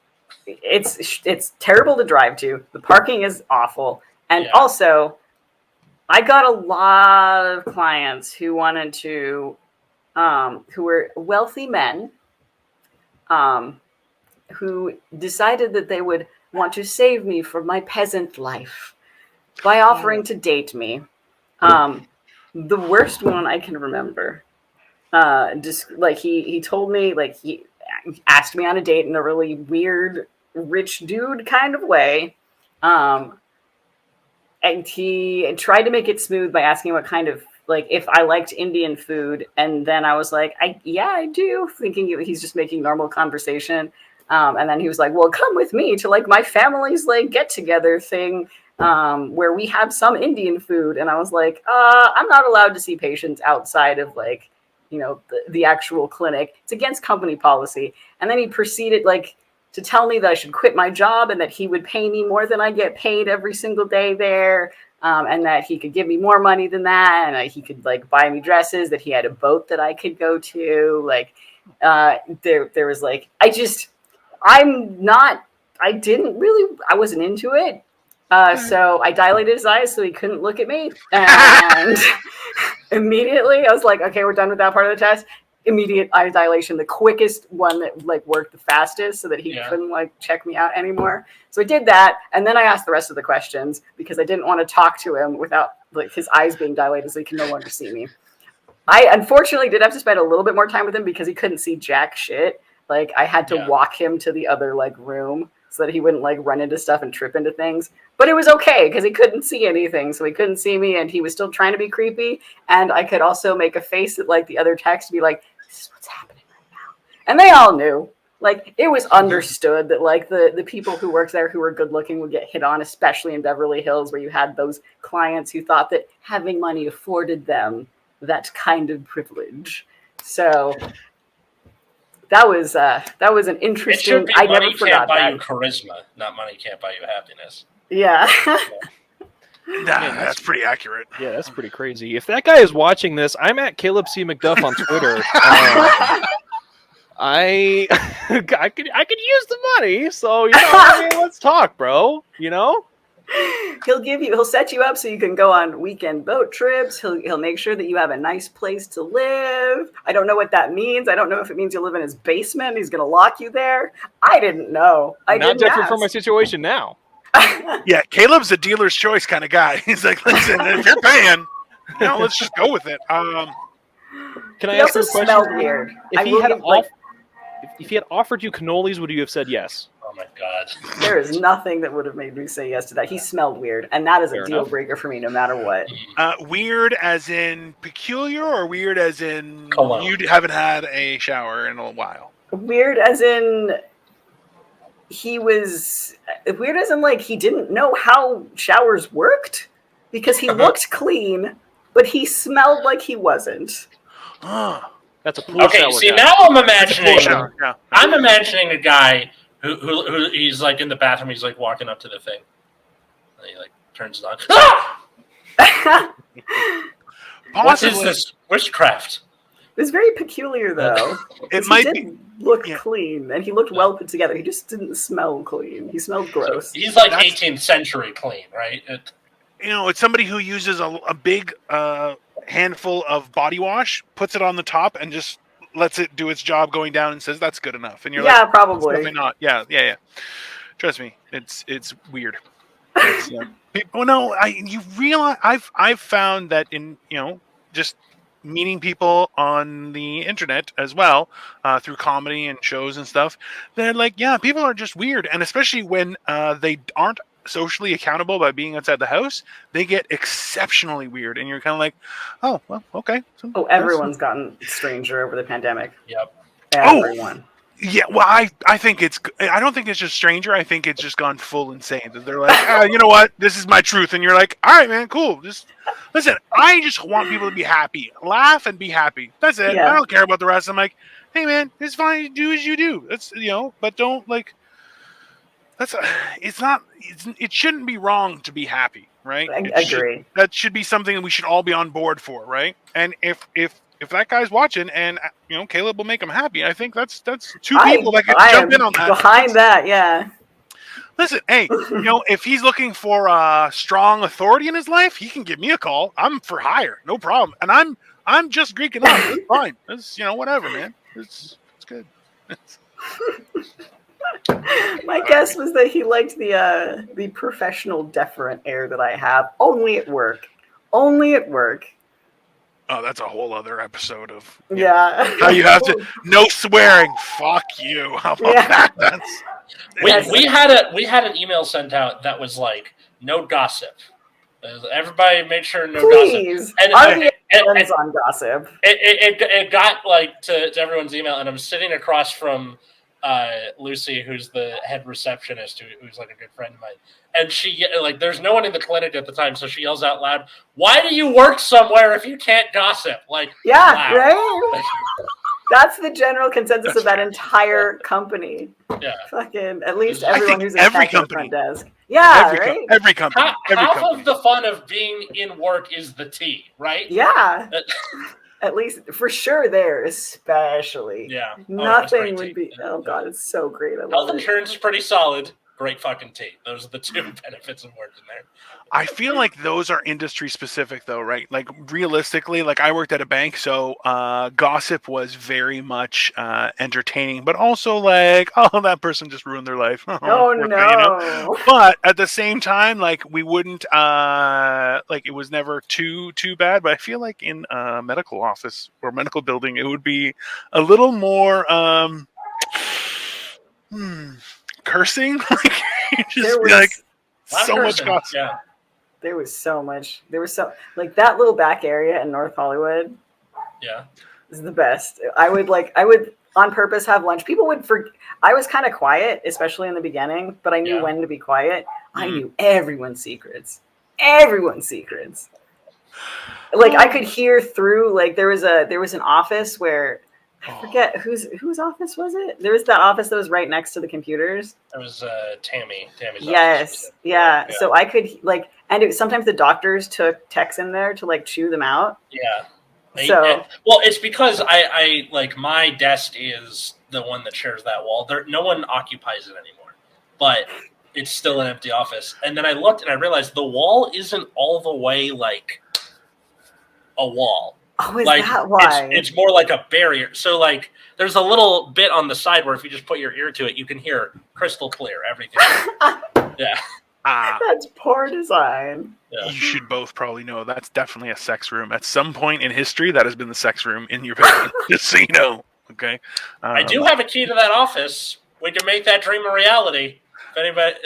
It's terrible to drive to. The parking is awful, and also, I got a lot of clients who wanted to, who were wealthy men, who decided that they would want to save me from my peasant life by offering to date me. The worst one I can remember. Just like he told me, like he asked me on a date in a really weird rich dude kind of way. And he tried to make it smooth by asking what kind of, like, if I liked Indian food. And then I was like, yeah, I do, thinking he's just making normal conversation. And then he was like, well, come with me to like my family's like get together thing, where we have some Indian food. And I was like, I'm not allowed to see patients outside of like, you know, the actual clinic. It's against company policy. And then he proceeded like to tell me that I should quit my job and that he would pay me more than I get paid every single day there. And that he could give me more money than that. And he could like buy me dresses, that he had a boat that I could go to. Like, there was like, I wasn't into it. So I dilated his eyes so he couldn't look at me. And immediately I was like, okay, we're done with that part of the test. Immediate eye dilation, the quickest one that like worked the fastest so that he couldn't like check me out anymore. So I did that. And then I asked the rest of the questions because I didn't want to talk to him without like his eyes being dilated so he can no longer see me. I unfortunately did have to spend a little bit more time with him because he couldn't see jack shit. Like I had to walk him to the other like room so that he wouldn't like run into stuff and trip into things. But it was okay because he couldn't see anything. So he couldn't see me and he was still trying to be creepy. And I could also make a face at like the other text to be like, this is what's happening right now. And they all knew. Like it was understood that like the people who worked there who were good looking would get hit on, especially in Beverly Hills where you had those clients who thought that having money afforded them that kind of privilege. So that was an interesting.
It should be
I
money
never forgot
can't buy
that.
you charisma, not money can't buy you happiness.
Yeah.
That's pretty accurate.
Yeah, that's pretty crazy. If that guy is watching this, I'm at Caleb C. McDuff on Twitter. I could use the money, so you know, I mean, let's talk, bro. You know,
He'll set you up so you can go on weekend boat trips. He'll make sure that you have a nice place to live. I don't know what that means. I don't know if it means you live in his basement. He's gonna lock you there. I didn't know.
I'm not different from my situation now.
Yeah, Caleb's a dealer's choice kind of guy. He's like, listen, if you're paying, you know, let's just go with it.
Can I
He
ask
also
you a question?
smelled weird.
If he had offered you cannolis, would you have said yes?
Oh my god.
There is nothing that would have made me say yes to that. He smelled weird, and that is a deal breaker for me no matter what.
Weird as in peculiar, or weird as in
Cologne.
you haven't had a shower in a while?
Weird as in weird as in like he didn't know how showers worked because he looked clean, but he smelled like he wasn't.
That's a pool
Okay,
shower
see
guy.
now I'm imagining.
Yeah.
I'm imagining a guy who he's like in the bathroom. He's like walking up to the thing. And he like turns it on. Ah! What is this witchcraft?
It was very peculiar though.
It might
he did look clean, and he looked well put together. He just didn't smell clean. He smelled gross.
He's like 18th century clean, right?
it's somebody who uses a big handful of body wash, puts it on the top, and just lets it do its job going down and says that's good enough. And you're
Yeah,
like,
probably.
definitely not. Yeah. Trust me, it's weird. It's, people, no, you realize I've found that in just meeting people on the internet as well through comedy and shows and stuff. They're like, yeah, people are just weird, and especially when they aren't socially accountable by being outside the house, they get exceptionally weird, and you're kind of like, oh well, okay. So
Oh, everyone's gotten stranger over the pandemic.
Yep.
Everyone.
Yeah, well, I think I don't think it's just stranger. I think it's just gone full insane. That they're like, you know what? This is my truth, and you're like, all right, man, cool. Just listen. I just want people to be happy, laugh, and be happy. That's it.
Yeah.
I don't care about the rest. I'm like, hey, man, it's fine. You do as you do. That's but don't like. It shouldn't be wrong to be happy, right?
I agree.
That should be something that we should all be on board for, right? And if that guy's watching and Caleb will make him happy, I think that's two people that can jump in on that.
Behind that, yeah.
Listen, hey, if he's looking for a strong authority in his life, he can give me a call. I'm for hire, no problem. And I'm just Greek enough. It's fine. It's whatever, man. It's good.
My guess was that he liked the professional deferent air that I have. Only at work. Only at work.
Oh, that's a whole other episode of
how
you have to no swearing. Fuck you. How about that?
We had an email sent out that was like no gossip. Everybody make sure no
Please.
gossip.
And on gossip.
It got like to everyone's email, and I'm sitting across from Lucy, who's the head receptionist, who's like a good friend of mine. And she there's no one in the clinic at the time, so she yells out loud, "Why do you work somewhere if you can't gossip?" Like,
yeah,
wow.
Right? That's the general consensus of that entire company.
Yeah.
Fucking at least everyone who's in
every
the
company.
front desk. Yeah,
every company.
Half of the fun of being in work is the tea, right?
Yeah. At least for sure there, especially.
Yeah.
Nothing would be. Oh god, it's so great. I love
Health
it.
insurance is pretty solid. Great fucking tea. Those are the two benefits of working there.
I feel like those are industry specific though, right? Like realistically, like I worked at a bank, so gossip was very much entertaining, but also like, oh, that person just ruined their life.
Oh no.
But at the same time, like we wouldn't like it was never too bad. But I feel like in a medical office or medical building, it would be a little more cursing. Just be like so much gossip.
Yeah.
There was so much. There was so that little back area in North Hollywood.
Yeah,
is the best. I would on purpose have lunch. People would I was kind of quiet, especially in the beginning, but I knew when to be quiet. I knew everyone's secrets. Everyone's secrets. Like I could hear through. Like there was an office where. I forget whose office was it? There was that office that was right next to the computers.
It was Tammy's
yes,
office.
Yeah. So I could sometimes the doctors took techs in there to chew them out.
Yeah.
So
well, it's because I my desk is the one that shares that wall. No one occupies it anymore, but it's still an empty office. And then I looked and I realized the wall isn't all the way a wall.
Oh, is that why?
It's more like a barrier. So there's a little bit on the side where if you just put your ear to it, you can hear crystal clear everything. Yeah.
That's poor design.
Yeah.
You should both probably know that's definitely a sex room. At some point in history, that has been the sex room in your building. Just so you know. Okay.
I do have a key to that office. We can make that dream a reality. If anybody,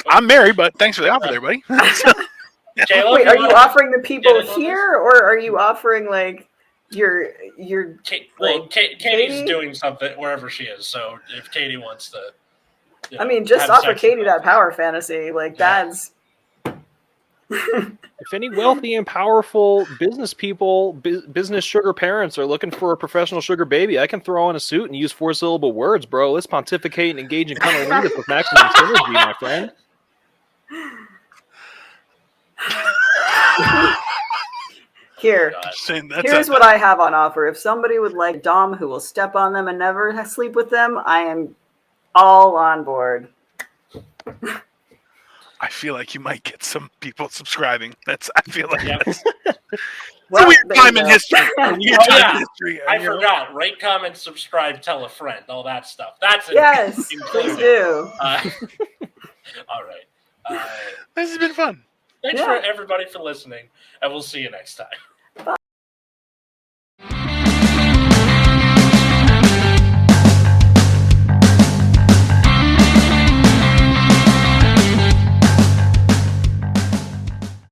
I'm married, but thanks for the offer there, buddy.
Caleb,
wait, are you offering the people here, or are you offering your?
Katie's doing something wherever she is. So if Katie wants to,
I mean, just offer Katie that power fantasy. That's.
If any wealthy and powerful business people, business sugar parents are looking for a professional sugar baby, I can throw on a suit and use 4-syllable words, bro. Let's pontificate and engage in cunnilingus with maximum synergy, my friend.
Here's what I have on offer. If somebody would like Dom who will step on them and never sleep with them, I am all on board.
I feel like you might get some people subscribing. I feel like
Yep.
it's
Well,
a weird
there you
time in
go.
history. A weird
Oh,
time
yeah.
in history.
I
you know?
forgot. Rate, comment, subscribe, tell a friend, all that stuff. That's
Yes,
included.
please do.
All right.
This has been fun.
Thanks
Yeah.
for everybody for listening, and we'll see you next time.